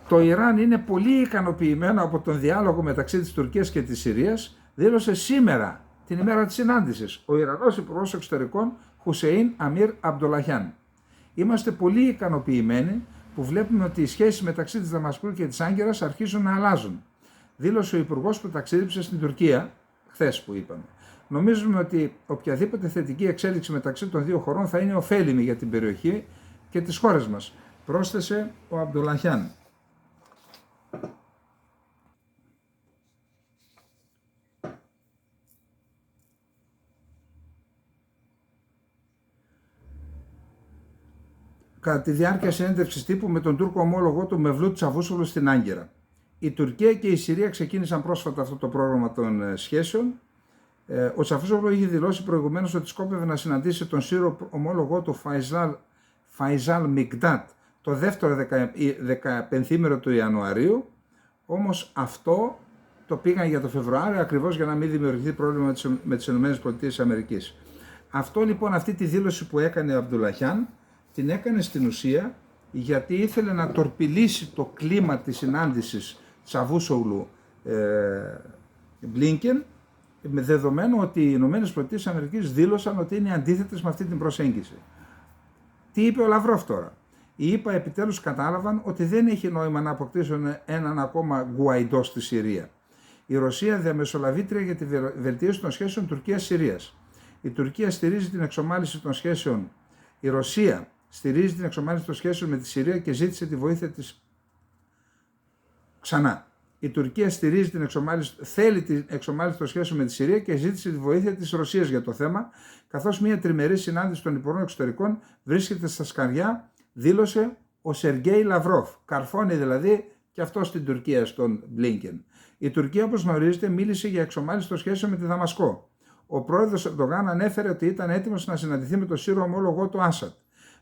Το Ιράν είναι πολύ ικανοποιημένο από τον διάλογο μεταξύ της Τουρκίας και της Συρίας, δήλωσε σήμερα, την ημέρα της συνάντησης, ο Ιρανός Υπουργός Εξωτερικών Χουσέιν Αμίρ Αμπντολαχιάν. Είμαστε πολύ ικανοποιημένοι που βλέπουμε ότι οι σχέσεις μεταξύ της Δαμασκού και της Άγκυρας αρχίζουν να αλλάζουν, δήλωσε ο Υπουργός που ταξίδεψε στην Τουρκία, χθες που είπαμε. Νομίζουμε ότι οποιαδήποτε θετική εξέλιξη μεταξύ των δύο χωρών θα είναι ωφέλιμη για την περιοχή και τις χώρες μας, πρόσθεσε ο Αμπντολαχιάν. Κατά τη διάρκεια συνέντευξης τύπου με τον Τούρκο ομόλογό του Mevlut Çavuşoğlu στην Άγκυρα. Η Τουρκία και η Συρία ξεκίνησαν πρόσφατα αυτό το πρόγραμμα των σχέσεων. Ο Çavuşoğlu είχε δηλώσει προηγουμένως ότι σκόπευε να συναντήσει τον Σύρο ομόλογό του Faisal Mikdad το δεύτερο 15ήμερο του Ιανουαρίου, όμως αυτό το πήγαν για το Φεβρουάριο ακριβώς για να μην δημιουργηθεί πρόβλημα με τις ΗΠΑ. Αυτό λοιπόν, αυτή τη δήλωση που έκανε ο Αμπντουλαχιάν, την έκανε στην ουσία γιατί ήθελε να τορπιλήσει το κλίμα της συνάντησης Çavuşoğlu Μπλίνκεν, με δεδομένο ότι οι ΗΠΑ δήλωσαν ότι είναι αντίθετες με αυτή την προσέγγιση. Τι είπε ο Λαυρόφ τώρα? Οι ΗΠΑ επιτέλους κατάλαβαν ότι δεν έχει νόημα να αποκτήσουν έναν ακόμα Γκουαϊντό στη Συρία. Η Ρωσία διαμεσολαβήτρια για τη βελτίωση των σχέσεων Τουρκίας-Συρίας. Η Τουρκία στηρίζει την εξομάλυνση των σχέσεων. Η Ρωσία στηρίζει την εξομάλυνση των σχέσεων με τη Συρία και ζήτησε τη βοήθεια της. Ξανά. Η Τουρκία στηρίζει θέλει την εξομάλυνση των σχέσεων με τη Συρία και ζήτησε τη βοήθεια της Ρωσίας για το θέμα, καθώς μια τριμερή συνάντηση των Υπουργών Εξωτερικών βρίσκεται στα σκαριά, δήλωσε ο Σεργέη Λαυρόφ. Καρφώνει δηλαδή και αυτό στην Τουρκία, στον Μπλίνκεν. Η Τουρκία, όπως γνωρίζετε, μίλησε για εξομάλυνση των σχέσεων με τη Δαμασκό. Ο πρόεδρος Ερντογάν ανέφερε ότι ήταν έτοιμος να συναντηθεί με τον Σύρο ομόλογό του Άσαντ.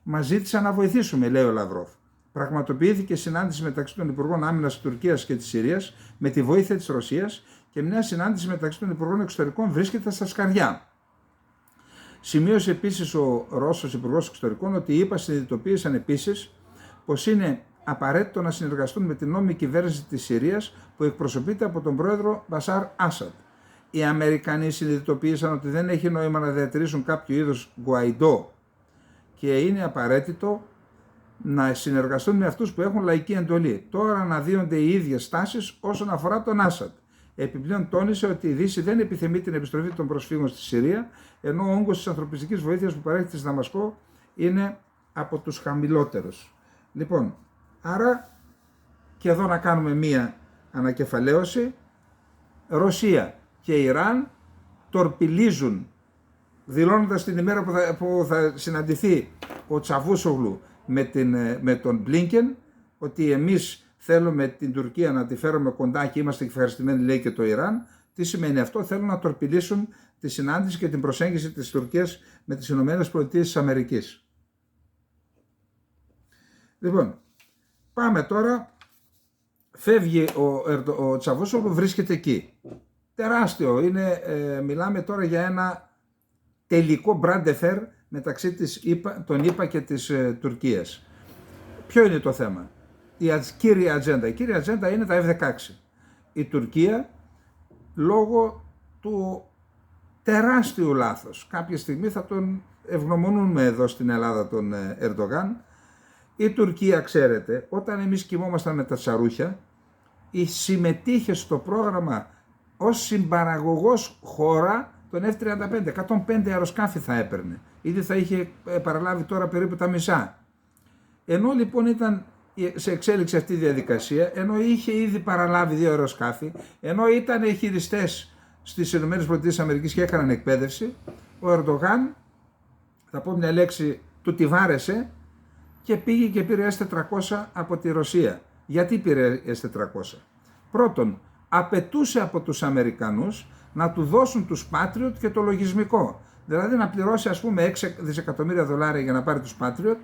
Μας ζήτησαν να βοηθήσουμε, λέει ο Λαυρόφ. Πραγματοποιήθηκε συνάντηση μεταξύ των Υπουργών Άμυνας της Τουρκίας και της Συρίας με τη βοήθεια της Ρωσίας και μια συνάντηση μεταξύ των Υπουργών Εξωτερικών βρίσκεται στα σκαριά. Σημείωσε επίσης ο Ρώσος Υπουργός Εξωτερικών ότι οι ΗΠΑ συνειδητοποίησαν επίσης πως είναι απαραίτητο να συνεργαστούν με την νόμιμη κυβέρνηση της Συρίας που εκπροσωπείται από τον πρόεδρο Μπασάρ Άσαντ. Οι Αμερικανοί συνειδητοποίησαν ότι δεν έχει νόημα να διατηρήσουν κάποιο είδους Γκουαϊντό και είναι απαραίτητο να συνεργαστούν με αυτούς που έχουν λαϊκή εντολή. Τώρα αναδύονται οι ίδιες στάσεις όσον αφορά τον Άσαντ. Επιπλέον τόνισε ότι η Δύση δεν επιθυμεί την επιστροφή των προσφύγων στη Συρία, ενώ ο όγκος της ανθρωπιστικής βοήθειας που παρέχεται στη Δαμασκό είναι από τους χαμηλότερους. Λοιπόν, άρα και εδώ να κάνουμε μία ανακεφαλαίωση. Ρωσία και Ιράν τορπιλίζουν, δηλώνοντας την ημέρα που θα συναντηθεί ο Çavuşoğlu με τον Μπλίνκεν, ότι εμείς θέλουμε την Τουρκία να τη φέρουμε κοντά και είμαστε ευχαριστημένοι, λέει και το Ιράν. Τι σημαίνει αυτό? Θέλουν να τορπιλήσουν τη συνάντηση και την προσέγγιση της Τουρκίας με τις ΗΠΑ. Λοιπόν, πάμε τώρα. Φεύγει ο Çavuşoğlu, βρίσκεται εκεί. Τεράστιο είναι, μιλάμε τώρα για ένα τελικό μπραντεφέρ μεταξύ των ΗΠΑ και της Τουρκίας. Ποιο είναι το θέμα? Η κύρια ατζέντα είναι τα F-16. Η Τουρκία, λόγω του τεράστιου λάθος, κάποια στιγμή θα τον ευγνωμονούμε εδώ στην Ελλάδα τον Ερντογάν, Η Τουρκία, ξέρετε, όταν εμείς κοιμόμασταν με τα τσαρούχια, συμμετείχε στο πρόγραμμα ως συμπαραγωγός χώρα τον F-35. 105 αεροσκάφη θα έπαιρνε. Ήδη θα είχε παραλάβει τώρα περίπου τα μισά. Ενώ λοιπόν ήταν σε εξέλιξη αυτή η διαδικασία, ενώ είχε ήδη παραλάβει 2 αεροσκάφη, ενώ ήταν χειριστές στις ΗΠΑ και έκαναν εκπαίδευση, ο Ερντογάν, θα πω μια λέξη, του τη βάρεσε και πήγε και πήρε S-400 από τη Ρωσία. Γιατί πήρε S-400? Πρώτον, απαιτούσε από τους Αμερικανούς να του δώσουν τους Patriot και το λογισμικό. Δηλαδή να πληρώσει ας πούμε 6 δισεκατομμύρια δολάρια για να πάρει τους Patriot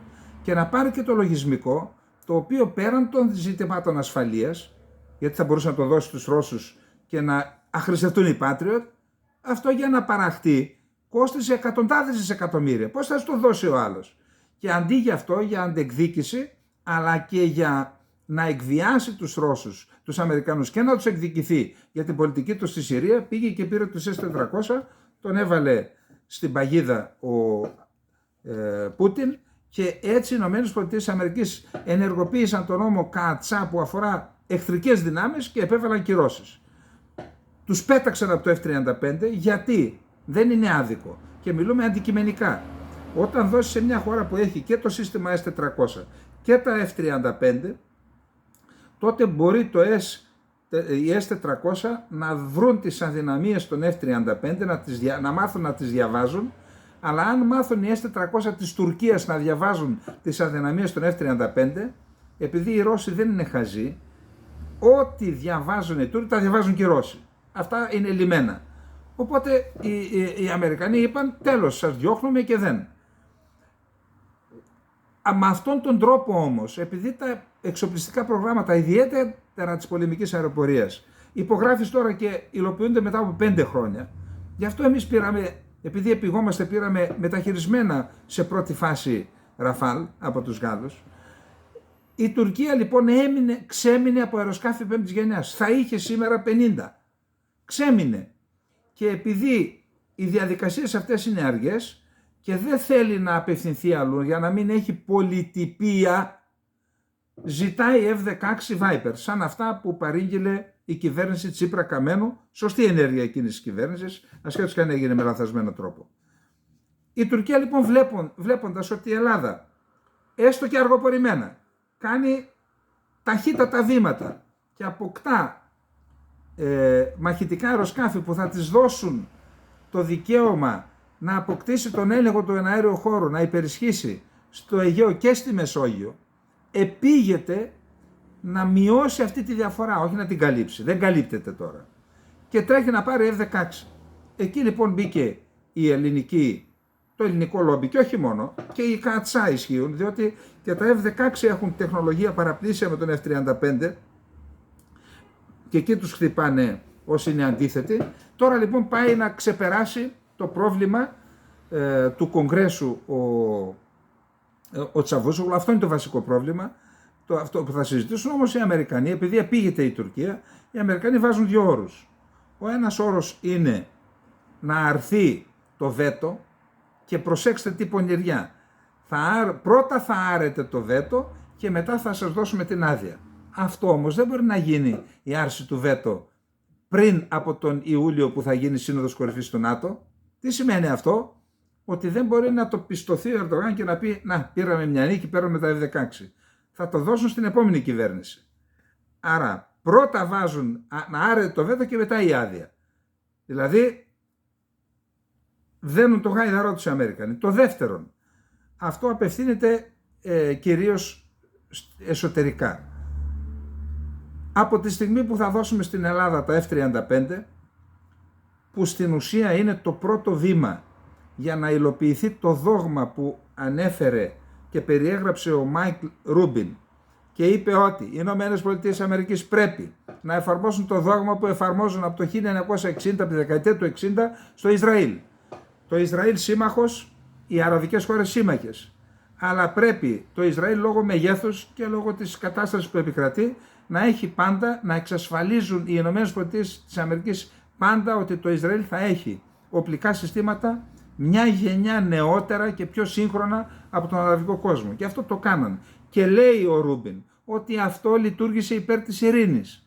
και να πάρει και το λογισμικό, το οποίο πέραν των ζητημάτων ασφαλείας, γιατί θα μπορούσε να το δώσει στους Ρώσους και να αχρηστευτούν οι Patriot, αυτό για να παραχτεί κόστισε εκατοντάδες δισεκατομμύρια. Πώς θα το δώσει ο άλλος? Και αντί για αυτό, για αντεκδίκηση, αλλά και για να εκβιάσει τους Ρώσους, τους Αμερικανούς και να τους εκδικηθεί για την πολιτική του στη Συρία, πήγε και πήρε τους S-400, τον έβαλε στην παγίδα ο Πούτιν και έτσι οι ΗΠΑ ενεργοποίησαν τον νόμο ΚΑΤΣΑ που αφορά εχθρικές δυνάμεις και επέβαλαν κυρώσεις. Τους πέταξαν από το F-35 γιατί δεν είναι άδικο και μιλούμε αντικειμενικά. Όταν δώσεις σε μια χώρα που έχει και το σύστημα S-400 και τα F-35, τότε μπορεί οι S-400 να βρουν τις αδυναμίες των F-35, να μάθουν να τις διαβάζουν, αλλά αν μάθουν οι S-400 της Τουρκίας να διαβάζουν τις αδυναμίες των F-35, επειδή οι Ρώσοι δεν είναι χαζοί, ό,τι διαβάζουν οι Τούρκοι τα διαβάζουν και οι Ρώσοι. Αυτά είναι λιμένα. Οπότε οι Αμερικανοί είπαν τέλος, σας διώχνουμε και δεν. Με αυτόν τον τρόπο όμως, επειδή τα εξοπλιστικά προγράμματα, ιδιαίτερα της πολεμικής αεροπορίας, υπογράφεις τώρα και υλοποιούνται μετά από 5 χρόνια, γι' αυτό εμείς πήραμε, επειδή επιγόμαστε, πήραμε μεταχειρισμένα σε πρώτη φάση Ραφάλ από τους Γάλλους. Η Τουρκία λοιπόν ξέμεινε από αεροσκάφη 5ης γενιάς. Θα είχε σήμερα 50. Ξέμεινε. Και επειδή οι διαδικασίες αυτές είναι αργές και δεν θέλει να απευθυνθεί αλλού για να μην έχει πολιτιπία, ζητάει F-16 Viper, σαν αυτά που παρήγγειλε η κυβέρνηση Τσίπρα Καμένου, σωστή ενέργεια εκείνης της κυβέρνησης, ασχέτως και αν έγινε με λαθασμένο τρόπο. Η Τουρκία λοιπόν βλέποντας ότι η Ελλάδα, έστω και αργοπορημένα, κάνει ταχύτατα βήματα και αποκτά μαχητικά αεροσκάφη που θα της δώσουν το δικαίωμα να αποκτήσει τον έλεγχο του εναέριου χώρου, να υπερισχύσει στο Αιγαίο και στη Μεσόγειο, επήγεται να μειώσει αυτή τη διαφορά, όχι να την καλύψει. Δεν καλύπτεται τώρα. Και τρέχει να πάρει F-16. Εκεί λοιπόν μπήκε το ελληνικό λόμπι και όχι μόνο, και οι ΚΑΤΣΑ ισχύουν, διότι και τα F-16 έχουν τεχνολογία παραπλήσια με τον F-35 και εκεί τους χτυπάνε όσοι είναι αντίθετοι. Τώρα λοιπόν πάει να ξεπεράσει το πρόβλημα του Κογκρέσου ο Τσαβούσογλου. Αυτό είναι το βασικό πρόβλημα, αυτό που θα συζητήσουν. Όμως οι Αμερικανοί, επειδή επήγεται η Τουρκία, οι Αμερικανοί βάζουν 2 όρους. Ο ένας όρος είναι να αρθεί το βέτο και προσέξτε τι πονηριά. Πρώτα θα άρετε το βέτο και μετά θα σας δώσουμε την άδεια. Αυτό όμως δεν μπορεί να γίνει, η άρση του βέτο, πριν από τον Ιούλιο που θα γίνει σύνοδος κορυφής του ΝΑΤΟ. Τι σημαίνει αυτό? Ότι δεν μπορεί να το πιστωθεί ο Ερντογάν και να πει να, πήραμε μια νίκη, παίρνουμε τα F-16. Θα το δώσουν στην επόμενη κυβέρνηση. Άρα πρώτα βάζουν να άρεται το βέτο και μετά η άδεια. Δηλαδή δένουν το γάιδαρό τους οι Αμερικανοί. Το δεύτερον, αυτό απευθύνεται κυρίως εσωτερικά. Από τη στιγμή που θα δώσουμε στην Ελλάδα τα F-35, που στην ουσία είναι το πρώτο βήμα για να υλοποιηθεί το δόγμα που ανέφερε και περιέγραψε ο Μάικλ Ρούμπιν και είπε ότι οι ΗΠΑ πρέπει να εφαρμόσουν το δόγμα που εφαρμόζουν από το 1960, από τη δεκαετία του 60 στο Ισραήλ. Το Ισραήλ σύμμαχος, οι αραβικές χώρες σύμμαχες. Αλλά πρέπει το Ισραήλ λόγω μεγέθους και λόγω της κατάστασης που επικρατεί να έχει πάντα, να εξασφαλίζουν οι ΗΠΑ πάντα ότι το Ισραήλ θα έχει οπλικά συστήματα μια γενιά νεότερα και πιο σύγχρονα από τον αραβικό κόσμο. Και αυτό το κάναν. Και λέει ο Ρούμπιν ότι αυτό λειτουργήσε υπέρ της ειρήνης.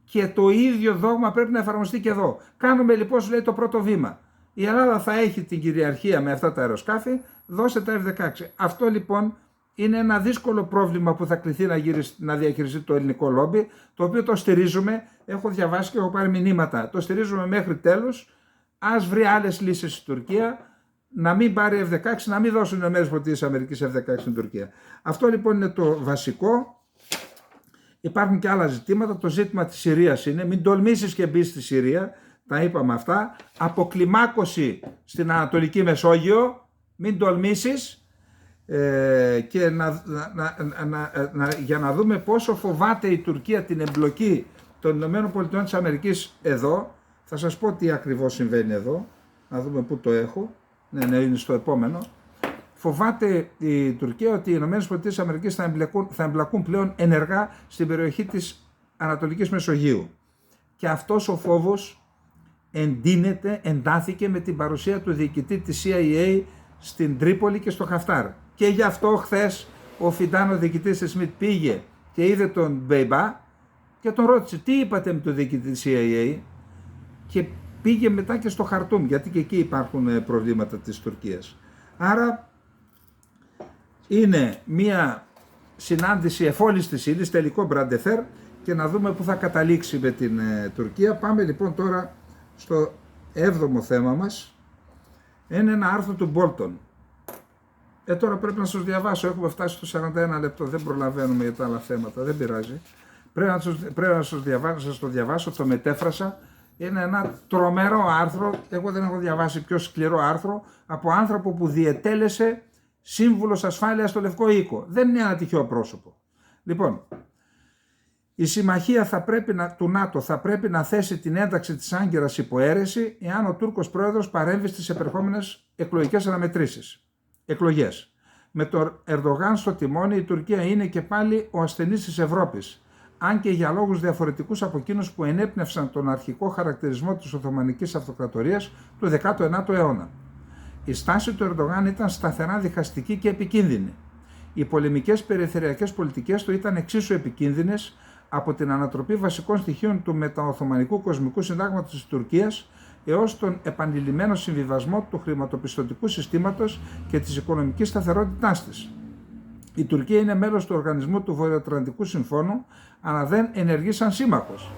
Και το ίδιο δόγμα πρέπει να εφαρμοστεί και εδώ. Κάνουμε λοιπόν, σου λέει, το πρώτο βήμα. Η Ελλάδα θα έχει την κυριαρχία με αυτά τα αεροσκάφη, δώσε τα F-16. Αυτό λοιπόν είναι ένα δύσκολο πρόβλημα που θα κληθεί να διαχειριστεί το ελληνικό λόμπι, το οποίο το στηρίζουμε, έχω διαβάσει και έχω πάρει μηνύματα, το στηρίζουμε μέχρι τέλους. Ας βρει άλλες λύσεις στην Τουρκία, να μην πάρει F-16, να μην δώσουν οι ΗΠΑ F-16 στην Τουρκία. Αυτό λοιπόν είναι το βασικό. Υπάρχουν και άλλα ζητήματα. Το ζήτημα της Συρίας είναι μην τολμήσεις και μπεις στη Συρία, τα είπαμε αυτά. Αποκλιμάκωση στην Ανατολική Μεσόγειο, μην τολμήσεις. Και για να δούμε πόσο φοβάται η Τουρκία την εμπλοκή των ΗΠΑ εδώ. Θα σας πω τι ακριβώς συμβαίνει εδώ, να δούμε πού το έχω. Ναι, είναι στο επόμενο. Φοβάται η Τουρκία ότι οι ΗΠΑ θα εμπλακούν πλέον ενεργά στην περιοχή της Ανατολικής Μεσογείου. Και αυτός ο φόβος εντάθηκε με την παρουσία του διοικητή της CIA στην Τρίπολη και στο Χαφτάρ. Και γι' αυτό χθες ο Φιντάν, ο διοικητής της ΣΜΙΤ, πήγε και είδε τον Μπέιμπα και τον ρώτησε τι είπατε με τον διοικητή της CIA, και πήγε μετά και στο Χαρτούμ, γιατί και εκεί υπάρχουν προβλήματα της Τουρκίας. Άρα είναι μια συνάντηση εφόλης της ύλης, τελικό μπραντεφέρ, και να δούμε πού θα καταλήξει με την Τουρκία. Πάμε λοιπόν τώρα στο 7ο θέμα μας. Είναι ένα άρθρο του Μπόλτον. Τώρα πρέπει να σας διαβάσω, έχουμε φτάσει στο 41 λεπτό, δεν προλαβαίνουμε για τα άλλα θέματα, δεν πειράζει. Πρέπει να σας το διαβάσω, το μετέφρασα. Είναι ένα τρομερό άρθρο, εγώ δεν έχω διαβάσει πιο σκληρό άρθρο, από άνθρωπο που διετέλεσε σύμβουλος ασφάλειας στο Λευκό Οίκο. Δεν είναι ένα τυχαίο πρόσωπο. Λοιπόν, η συμμαχία του ΝΑΤΟ θα πρέπει να θέσει την ένταξη της Άγκυρας υπό αίρεση εάν ο Τούρκος πρόεδρος παρέμβει στις επερχόμενες εκλογικές εκλογές. Με τον Ερντογάν στο τιμόνι, η Τουρκία είναι και πάλι ο ασθενής της Ευρώπης, αν και για λόγους διαφορετικούς από εκείνους που ενέπνευσαν τον αρχικό χαρακτηρισμό της Οθωμανικής Αυτοκρατορίας του 19ου αιώνα. Η στάση του Ερντογάν ήταν σταθερά διχαστική και επικίνδυνη. Οι πολεμικές περιφερειακές πολιτικές του ήταν εξίσου επικίνδυνες, από την ανατροπή βασικών στοιχείων του μεταοθωμανικού κοσμικού συντάγματος της Τουρκίας έως τον επανειλημμένο συμβιβασμό του χρηματοπιστωτικού συστήματος και της οικονομικής σταθερότητάς της. Η Τουρκία είναι μέλος του οργανισμού του Βορειοατλαντικού Συμφώνου, αλλά δεν ενεργεί σαν σύμμαχος.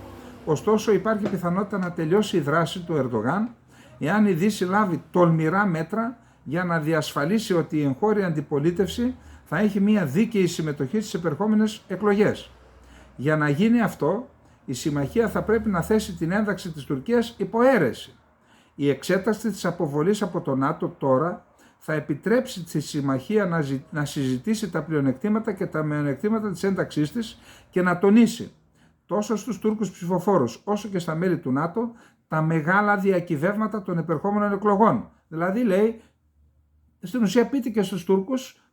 Ωστόσο, υπάρχει πιθανότητα να τελειώσει η δράση του Ερντογάν εάν η Δύση λάβει τολμηρά μέτρα για να διασφαλίσει ότι η εγχώρια αντιπολίτευση θα έχει μια δίκαιη συμμετοχή στις επερχόμενες εκλογές. Για να γίνει αυτό, η συμμαχία θα πρέπει να θέσει την ένταξη της Τουρκίας υπό αίρεση. Η εξέταση της αποβολής από το ΝΑΤΟ τώρα θα επιτρέψει τη συμμαχία να συζητήσει τα πλεονεκτήματα και τα μειονεκτήματα της ένταξής της και να τονίσει τόσο στους Τούρκους ψηφοφόρους όσο και στα μέλη του ΝΑΤΟ τα μεγάλα διακυβεύματα των επερχόμενων εκλογών. Δηλαδή, λέει, στην ουσία πείτε και στους Τούρκους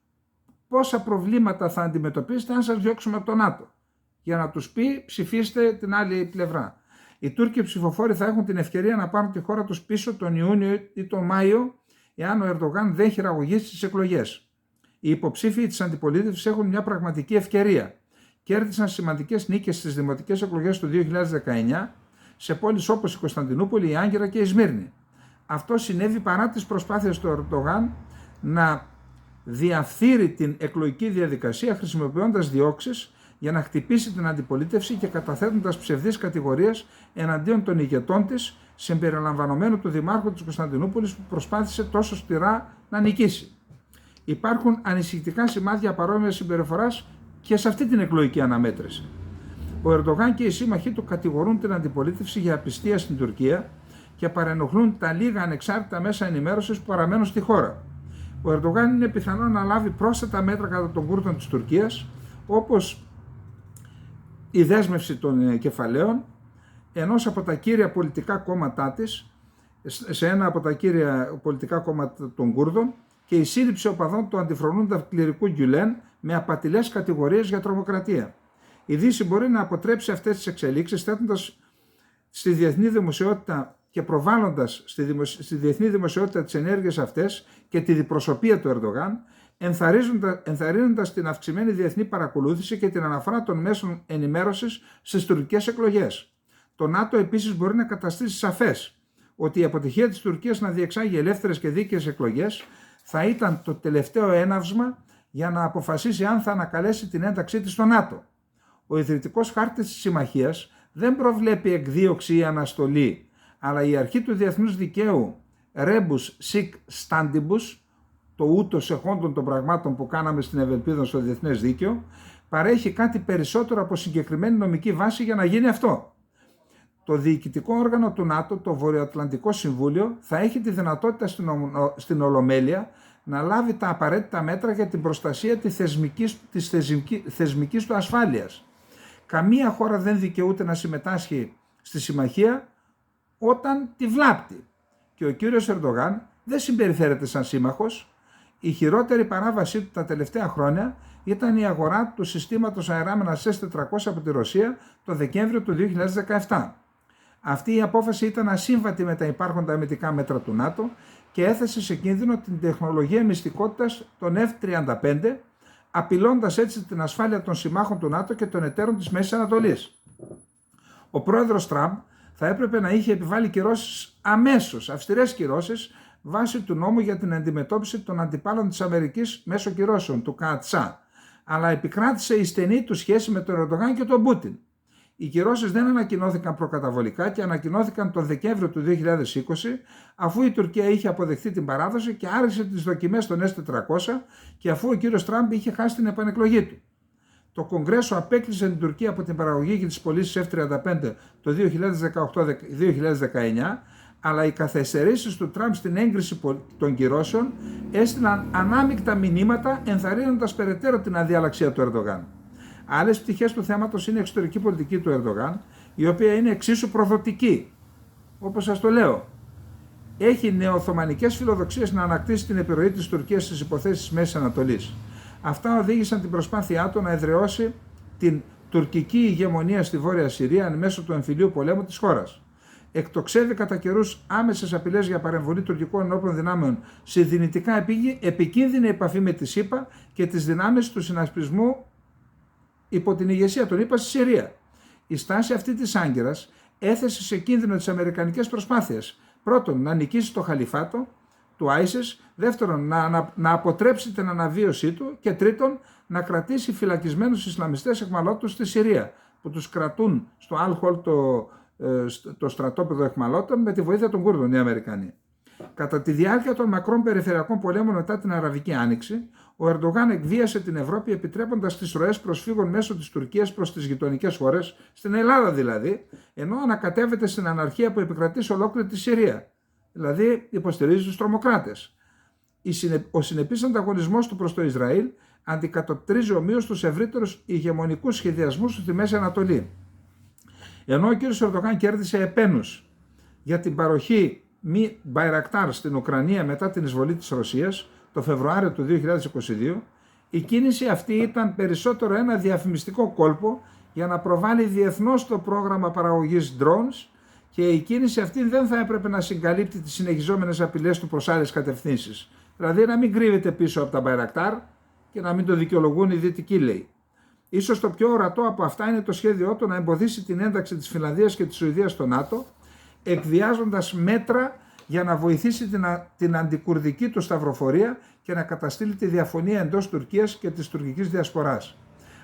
πόσα προβλήματα θα αντιμετωπίσετε αν σας διώξουμε από το ΝΑΤΟ. Για να τους πει ψηφίστε την άλλη πλευρά. Οι Τούρκοι ψηφοφόροι θα έχουν την ευκαιρία να πάρουν τη χώρα τους πίσω τον Ιούνιο ή τον Μάιο, εάν ο Ερντογάν δεν χειραγωγήσει στις εκλογές. Οι υποψήφοι της αντιπολίτευσης έχουν μια πραγματική ευκαιρία. Κέρδισαν σημαντικές νίκες στις δημοτικές εκλογές του 2019 σε πόλεις όπως η Κωνσταντινούπολη, η Άγκυρα και η Σμύρνη. Αυτό συνέβη παρά τις προσπάθειες του Ερντογάν να διαφθείρει την εκλογική διαδικασία χρησιμοποιώντας διώξεις για να χτυπήσει την αντιπολίτευση και καταθέτοντας ψευδείς κατηγορίες εναντίον των ηγετών της, συμπεριλαμβανομένου του Δημάρχου της Κωνσταντινούπολης που προσπάθησε τόσο σκληρά να νικήσει. Υπάρχουν ανησυχητικά σημάδια παρόμοιας συμπεριφοράς και σε αυτή την εκλογική αναμέτρηση. Ο Ερντογάν και οι σύμμαχοί του κατηγορούν την αντιπολίτευση για απιστία στην Τουρκία και παρενοχλούν τα λίγα ανεξάρτητα μέσα ενημέρωσης που παραμένουν στη χώρα. Ο Ερντογάν είναι πιθανό να λάβει πρόσθετα μέτρα κατά των Κούρδων της Τουρκίας, όπως η δέσμευση των κεφαλαίων ενός από τα κύρια πολιτικά κόμματά της σε ένα από τα κύρια πολιτικά κόμματα των Κούρδων και η σύλληψη οπαδών του αντιφρονούντα κληρικού Γκιουλέν με απατηλές κατηγορίες για τρομοκρατία. Η Δύση μπορεί να αποτρέψει αυτές τις εξελίξεις θέτοντας στη διεθνή δημοσιότητα και προβάλλοντας στη διεθνή δημοσιότητα τις ενέργειες αυτές και τη διπροσωπεία του Ερντογάν ενθαρρύνοντας την αυξημένη διεθνή παρακολούθηση και την αναφορά των μέσων ενημέρωσης στις τουρκικές εκλογές. Το ΝΑΤΟ επίσης μπορεί να καταστήσει σαφές ότι η αποτυχία της Τουρκίας να διεξάγει ελεύθερες και δίκαιες εκλογές θα ήταν το τελευταίο έναυσμα για να αποφασίσει αν θα ανακαλέσει την ένταξή της στο ΝΑΤΟ. Ο ιδρυτικός χάρτης της συμμαχίας δεν προβλέπει εκδίωξη ή αναστολή, αλλά η αρχή του διεθνούς δικαίου Rebus sic stantibus, το ούτως εχόντων των πραγμάτων που κάναμε στην Ευελπίδα στο διεθνές δίκαιο, παρέχει κάτι περισσότερο από συγκεκριμένη νομική βάση για να γίνει αυτό. Το διοικητικό όργανο του ΝΑΤΟ, το Βορειοατλαντικό Συμβούλιο, θα έχει τη δυνατότητα στην Ολομέλεια να λάβει τα απαραίτητα μέτρα για την προστασία της θεσμικής του ασφάλειας. Καμία χώρα δεν δικαιούται να συμμετάσχει στη συμμαχία όταν τη βλάπτει. Και ο κύριος Ερντογάν δεν συμπεριφέρεται σαν σύμμαχος. Η χειρότερη παράβασή του τα τελευταία χρόνια ήταν η αγορά του συστήματος αεράμενας S-400 από τη Ρωσία το Δεκέμβριο του 2017. Αυτή η απόφαση ήταν ασύμβατη με τα υπάρχοντα αμυντικά μέτρα του ΝΑΤΟ και έθεσε σε κίνδυνο την τεχνολογία μυστικότητας των F-35, απειλώντας έτσι την ασφάλεια των συμμάχων του ΝΑΤΟ και των εταίρων της Μέσης Ανατολής. Ο πρόεδρος Τραμπ θα έπρεπε να είχε επιβάλει κυρώσεις αμέσως, αυστηρές κυρώσεις, βάσει του νόμου για την αντιμετώπιση των αντιπάλων της Αμερικής μέσω κυρώσεων, του ΚΑΤΣΑ, αλλά επικράτησε η στενή του σχέση με τον Ερντογάν και τον Πούτιν. Οι κυρώσεις δεν ανακοινώθηκαν προκαταβολικά και ανακοινώθηκαν τον Δεκέμβριο του 2020, αφού η Τουρκία είχε αποδεχθεί την παράδοση και άρχισε τις δοκιμές των S-400 και αφού ο κύριος Τραμπ είχε χάσει την επανεκλογή του. Το Κογκρέσο απέκλεισε την Τουρκία από την παραγωγή και τις πωλήσεις F-35 το 2018-2019, αλλά οι καθυστερήσεις του Τραμπ στην έγκριση των κυρώσεων έστειλαν ανάμεικτα μηνύματα ενθαρρύνοντας περαιτέρω την αδιαλαξία του Ερντογάν. Άλλες πτυχές του θέματος είναι η εξωτερική πολιτική του Ερντογάν, η οποία είναι εξίσου προδοτική. Όπως σας το λέω, έχει νεοοθωμανικές φιλοδοξίες να ανακτήσει την επιρροή της Τουρκίας στις υποθέσεις της Μέσης Ανατολής. Αυτά οδήγησαν την προσπάθειά του να εδραιώσει την τουρκική ηγεμονία στη Βόρεια Συρία εν μέσω του εμφυλίου πολέμου της χώρας. Εκτοξεύει κατά καιρούς άμεσες απειλές για παρεμβολή τουρκικών ενόπλων δυνάμεων σε δυνητικά επικίνδυνη επαφή με τη ΣΥΠΑ και τις δυνάμεις του συνασπισμού υπό την ηγεσία των ΗΠΑ στη Συρία. Η στάση αυτή της Άγκυρας έθεσε σε κίνδυνο τις αμερικανικές προσπάθειες. Πρώτον, να νικήσει το χαλιφάτο του ISIS, δεύτερον, να αποτρέψει την αναβίωσή του και τρίτον, να κρατήσει φυλακισμένους Ισλαμιστές εχμαλώτους στη Συρία, που τους κρατούν στο Al-Hol, το στρατόπεδο εχμαλώτων, με τη βοήθεια των Κούρδων οι Αμερικανοί. Κατά τη διάρκεια των μακρών περιφερειακών πολέμων μετά την Αραβική Άνοιξη, ο Ερντογάν εκβίασε την Ευρώπη επιτρέποντας τις ροές προσφύγων μέσω της Τουρκίας προς τις γειτονικές χώρες, στην Ελλάδα δηλαδή, ενώ ανακατεύεται στην αναρχία που επικρατεί σε ολόκληρη τη Συρία. Δηλαδή υποστηρίζει τους τρομοκράτες. Ο συνεπής ανταγωνισμός του προς το Ισραήλ αντικατοπτρίζει ομοίως τους ευρύτερους ηγεμονικούς σχεδιασμούς του στη Μέση Ανατολή. Ενώ ο κ. Ερντογάν κέρδισε επένους για την παροχή μη Μπαϊρακτάρ στην Ουκρανία μετά την εισβολή της Ρωσίας το Φεβρουάριο του 2022, η κίνηση αυτή ήταν περισσότερο ένα διαφημιστικό κόλπο για να προβάλλει διεθνώς το πρόγραμμα παραγωγής drones και η κίνηση αυτή δεν θα έπρεπε να συγκαλύπτει τις συνεχιζόμενες απειλές του προς άλλες κατευθύνσεις. Δηλαδή να μην κρύβεται πίσω από τα Μπαϊρακτάρ και να μην το δικαιολογούν οι δυτικοί, λέει. Ίσως το πιο ορατό από αυτά είναι το σχέδιό του να εμποδίσει την ένταξη της Φινλανδίας και της Σουηδίας στο ΝΑΤΟ, εκβιάζοντας μέτρα για να βοηθήσει την αντικουρδική του σταυροφορία και να καταστήλει τη διαφωνία εντός Τουρκίας και της τουρκικής διασποράς.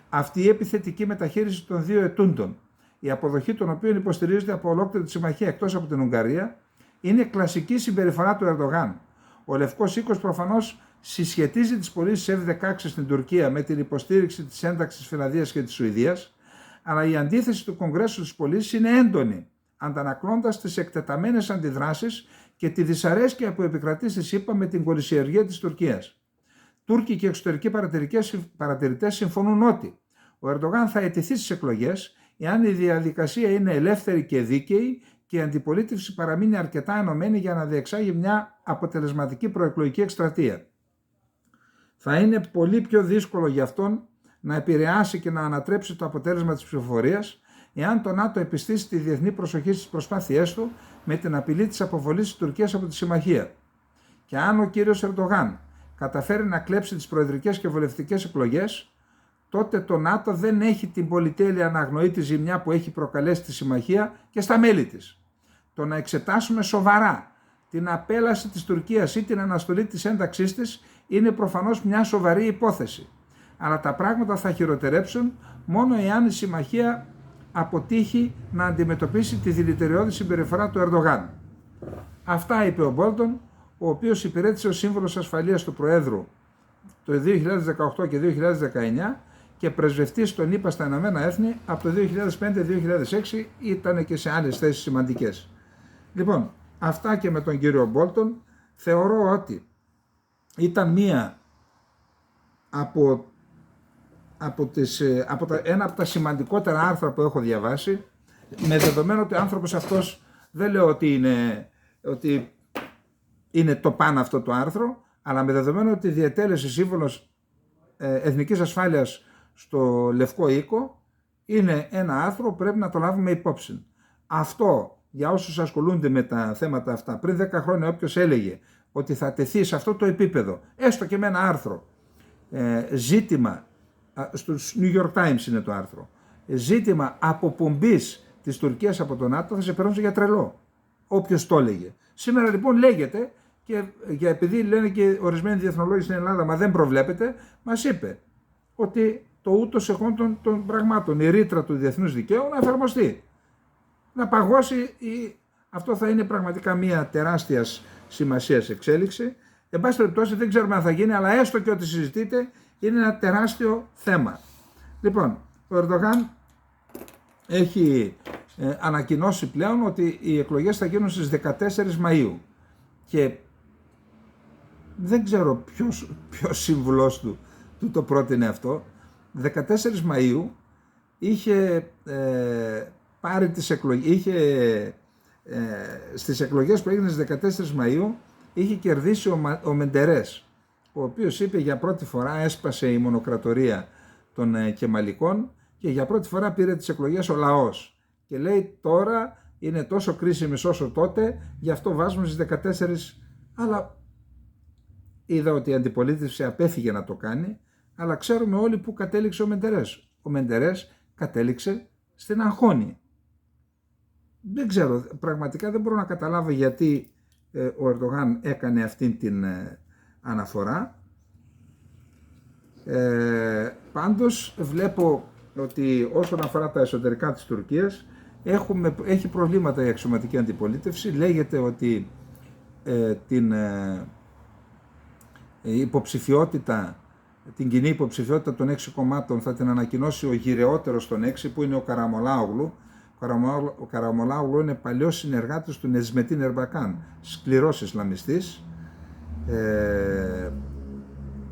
Αυτή η επιθετική μεταχείριση των δύο ετούντων, η αποδοχή των οποίων υποστηρίζεται από ολόκληρη τη συμμαχία εκτός από την Ουγγαρία, είναι κλασική συμπεριφορά του Ερντογάν. Ο Λευκός Οίκος προφανώς συσχετίζει τις πωλήσεις F-16 στην Τουρκία με την υποστήριξη της ένταξης της Φινλανδίας και της Σουηδίας, αλλά η αντίθεση του Κογκρέσου στις πωλήσεις είναι έντονη, αντανακλώντας τις εκτεταμένες αντιδράσεις και τη δυσαρέσκεια που επικρατεί στη ΣΥΠΑ με την κολυσιεργία της Τουρκίας. Τούρκοι και εξωτερικοί παρατηρητές συμφωνούν ότι ο Ερντογάν θα αιτηθεί στις εκλογές εάν η διαδικασία είναι ελεύθερη και δίκαιη και η αντιπολίτευση παραμείνει αρκετά ενωμένη για να διεξάγει μια αποτελεσματική προεκλογική εκστρατεία. Θα είναι πολύ πιο δύσκολο για αυτόν να επηρεάσει και να ανατρέψει το αποτέλεσμα της ψηφοφορίας εάν το ΝΑΤΟ επιστήσει τη διεθνή προσοχή στις προσπάθειές του με την απειλή της αποβολής της Τουρκίας από τη συμμαχία. Και αν ο κύριος Ερντογάν καταφέρει να κλέψει τις προεδρικές και βουλευτικές εκλογές, τότε το ΝΑΤΟ δεν έχει την πολυτέλεια να αγνοεί τη ζημιά που έχει προκαλέσει τη συμμαχία και στα μέλη της. Το να εξετάσουμε σοβαρά την απέλαση της Τουρκίας ή την αναστολή της ένταξής της είναι προφανώς μια σοβαρή υπόθεση. Αλλά τα πράγματα θα χειροτερέψουν μόνο εάν η συμμαχία αποτύχει να αντιμετωπίσει τη δηλητηριώδη συμπεριφορά του Ερντογάν. Αυτά είπε ο Μπόλτον, ο οποίος υπηρέτησε ως σύμβουλος ασφαλείας του Προέδρου το 2018 και 2019 και πρεσβευτής των ΗΠΑ στα Ηνωμένα Έθνη από το 2005-2006, ήταν και σε άλλες θέσεις σημαντικές. Λοιπόν, αυτά και με τον κύριο Μπόλτον. Θεωρώ ότι ήταν μία ένα από τα σημαντικότερα άρθρα που έχω διαβάσει, με δεδομένο ότι ο άνθρωπος αυτός δεν λέω ότι είναι το πάνω αυτό το άρθρο, αλλά με δεδομένο ότι διετέλεσε σύμβουλος Εθνικής Ασφάλειας στο Λευκό Οίκο, είναι ένα άρθρο που πρέπει να το λάβουμε υπόψη. Αυτό, για όσους ασχολούνται με τα θέματα αυτά, πριν 10 χρόνια όποιος έλεγε ότι θα τεθεί σε αυτό το επίπεδο, έστω και με ένα άρθρο, ζήτημα, στους New York Times είναι το άρθρο, ζήτημα αποπομπής της Τουρκίας από το ΝΑΤΟ, θα σε περνούσε για τρελό, όποιος το έλεγε. Σήμερα λοιπόν λέγεται, και επειδή λένε και ορισμένοι διεθνολόγοι στην Ελλάδα, μα δεν προβλέπεται, μας είπε ότι το ούτως εχών των πραγμάτων, η ρήτρα του διεθνούς δικαίου να εφαρμοστεί, να παγώσει. Αυτό θα είναι πραγματικά μια τεράστια σημασίας εξέλιξη. Εν πάση περιπτώσει δεν ξέρουμε αν θα γίνει, αλλά έστω και ότι συζητείται, είναι ένα τεράστιο θέμα. Λοιπόν, ο Ερντογάν έχει ανακοινώσει πλέον ότι οι εκλογές θα γίνουν στις 14 Μαΐου και δεν ξέρω ποιος σύμβουλος του το πρότεινε αυτό. 14 Μαΐου είχε πάρει τις εκλογές, στις εκλογές που έγιναν στις 14 Μαΐου είχε κερδίσει ο Μεντερές, ο οποίος είπε για πρώτη φορά έσπασε η μονοκρατορία των Κεμαλικών και για πρώτη φορά πήρε τις εκλογές ο λαός. Και λέει τώρα είναι τόσο κρίσιμες όσο τότε, γι' αυτό βάζουμε στις 14, αλλά είδα ότι η αντιπολίτευση απέφυγε να το κάνει, αλλά ξέρουμε όλοι που κατέληξε ο Μεντερές. Ο Μεντερές κατέληξε στην αγχώνη. Δεν ξέρω, πραγματικά δεν μπορώ να καταλάβω γιατί ο Ερντογάν έκανε αυτήν την αναφορά. Πάντως βλέπω ότι όσον αφορά τα εσωτερικά της Τουρκίας έχει προβλήματα η αξιωματική αντιπολίτευση. Λέγεται ότι την υποψηφιότητα, την κοινή υποψηφιότητα των 6 κομμάτων θα την ανακοινώσει ο γυρεότερος των 6, που είναι ο Καραμολάογλου. Ο Καραμολάογλου είναι παλιός συνεργάτης του Νεζμετίν Ερμπακάν, σκληρός Ισλαμιστής.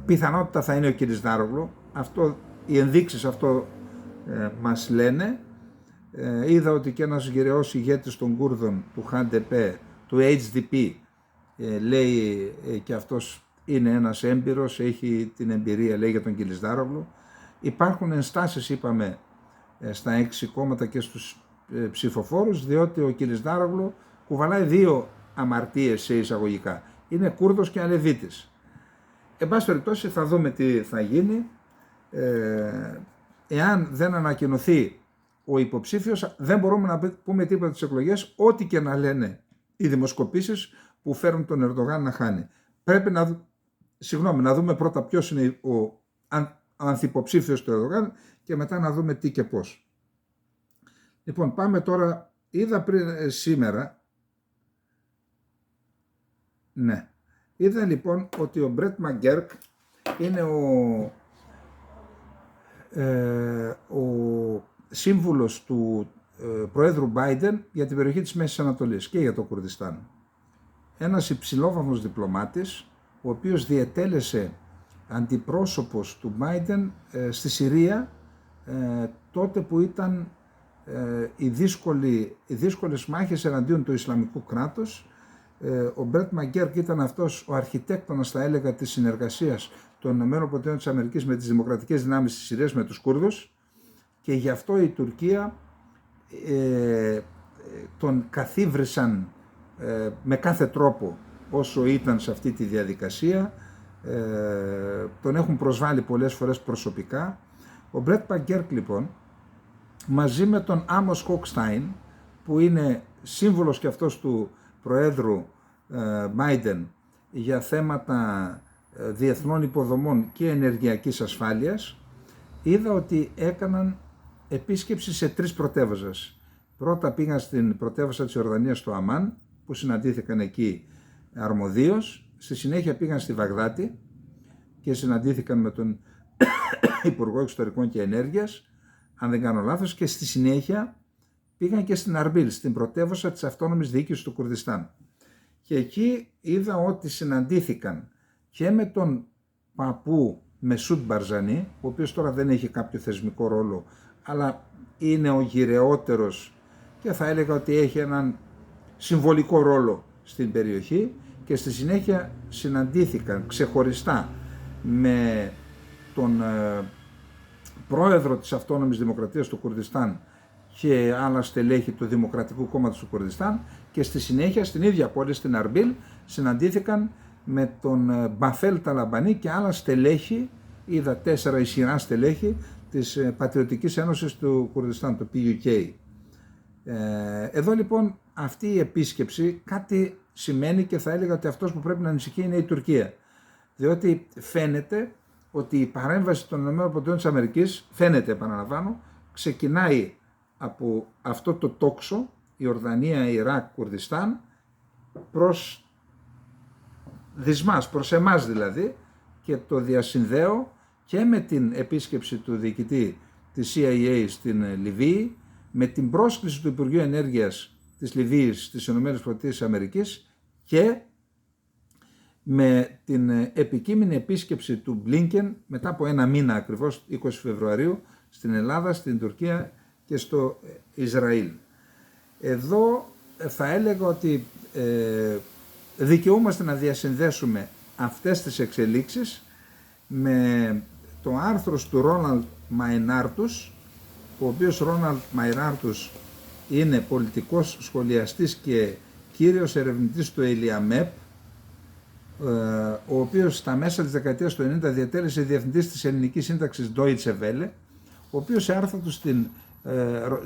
Πιθανότητα θα είναι ο Κιλισδάρογλου. Οι ενδείξεις αυτό μας λένε. Είδα ότι και ένας γυρεός ηγέτης των Κούρδων του HDP, του HDP, λέει και αυτός είναι ένας έμπειρος, έχει την εμπειρία, λέει, για τον Κιλισδάρογλου. Υπάρχουν ενστάσεις, είπαμε, στα 6 κόμματα και στους ψηφοφόρους, διότι ο Κιλισδάρογλου κουβαλάει 2 αμαρτίες σε εισαγωγικά. Είναι Κούρδος και Αλεβίτης. Εν πάση περιπτώσει θα δούμε τι θα γίνει. Εάν δεν ανακοινωθεί ο υποψήφιος, δεν μπορούμε να πούμε τίποτα τις εκλογές, ό,τι και να λένε οι δημοσκοπήσεις που φέρουν τον Ερντογάν να χάνει. Πρέπει να δούμε πρώτα ποιος είναι ο ανθυποψήφιος του Ερντογάν και μετά να δούμε τι και πώς. Λοιπόν, πάμε τώρα, είδα πριν σήμερα, είδα λοιπόν ότι ο Μπρέτ Μαγκέρκ είναι ο σύμβουλος του Προέδρου Biden για την περιοχή της Μέσης Ανατολής και για το Κουρδιστάν. Ένας υψηλόβαθμος διπλωμάτης, ο οποίος διετέλεσε αντιπρόσωπος του Biden στη Συρία τότε που ήταν οι δύσκολες μάχες εναντίον του Ισλαμικού κράτους. Ο Μπρέτ Μαγκέρκ ήταν αυτός ο αρχιτέκτονας, θα έλεγα, της συνεργασίας των ΗΠΑ με τις δημοκρατικές δυνάμεις της Συρίας, με τους Κούρδους, και γι' αυτό η Τουρκία τον καθίβρισαν με κάθε τρόπο όσο ήταν σε αυτή τη διαδικασία. τον έχουν προσβάλει πολλές φορές προσωπικά. Ο Μπρέτ Παγκέρκ λοιπόν, μαζί με τον Άμος Χοκστάιν, που είναι σύμβουλος και αυτός του Προέδρου Μπάιντεν για θέματα διεθνών υποδομών και ενεργειακής ασφάλειας, είδα ότι έκαναν επίσκεψη σε 3 πρωτεύουσες. Πρώτα πήγαν στην πρωτεύουσα της Ιορδανίας, στο Αμάν, που συναντήθηκαν εκεί αρμοδίως. Στη συνέχεια πήγαν στη Βαγδάτη και συναντήθηκαν με τον Υπουργό Εξωτερικών και Ενέργειας, αν δεν κάνω λάθος, και στη συνέχεια πήγαν και στην Αρμπίλ, στην πρωτεύουσα της αυτόνομης διοίκησης του Κουρδιστάν. Και εκεί είδα ότι συναντήθηκαν και με τον παππού Μεσούντ Μπαρζανί, ο οποίος τώρα δεν έχει κάποιο θεσμικό ρόλο, αλλά είναι ο γυρεότερος και θα έλεγα ότι έχει έναν συμβολικό ρόλο στην περιοχή, και στη συνέχεια συναντήθηκαν ξεχωριστά με τον πρόεδρο της Αυτόνομης Δημοκρατίας του Κουρδιστάν και άλλα στελέχη του Δημοκρατικού Κόμματος του Κουρδιστάν, και στη συνέχεια στην ίδια πόλη, στην Αρμπίλ, συναντήθηκαν με τον Μπαφέλ Ταλαμπανί και άλλα στελέχη, είδα 4 ισχυρά στελέχη της Πατριωτικής Ένωσης του Κουρδιστάν, το PUK. Εδώ λοιπόν αυτή η επίσκεψη κάτι σημαίνει, και θα έλεγα ότι αυτός που πρέπει να ανησυχεί είναι η Τουρκία. Διότι φαίνεται ότι η παρέμβαση των ΗΠΑ, φαίνεται, επαναλαμβάνω, ξεκινάει από αυτό το τόξο, Ιορδανία, Ιράκ, Κουρδιστάν, προς δυσμάς, προς εμάς δηλαδή, και το διασυνδέω και με την επίσκεψη του διοικητή της CIA στην Λιβύη, με την πρόσκληση του Υπουργείου Ενέργειας της Λιβύης στις ΗΠΑ και με την επικείμενη επίσκεψη του Μπλίνκεν μετά από 1 μήνα ακριβώς, 20 Φεβρουαρίου, στην Ελλάδα, στην Τουρκία και στο Ισραήλ. Εδώ θα έλεγα ότι δικαιούμαστε να διασυνδέσουμε αυτές τις εξελίξεις με το άρθρο του Ρόναλντ Μαϊνάρτους, ο οποίος Ρόναλντ Μαϊνάρτους είναι πολιτικός σχολιαστής και κύριος ερευνητής του Ελιαμέπ, ο οποίος στα μέσα της δεκαετίας του 90 διατέλεσε διευθυντής της ελληνικής σύνταξης Deutsche Welle, ο οποίος σε άρθρο του στην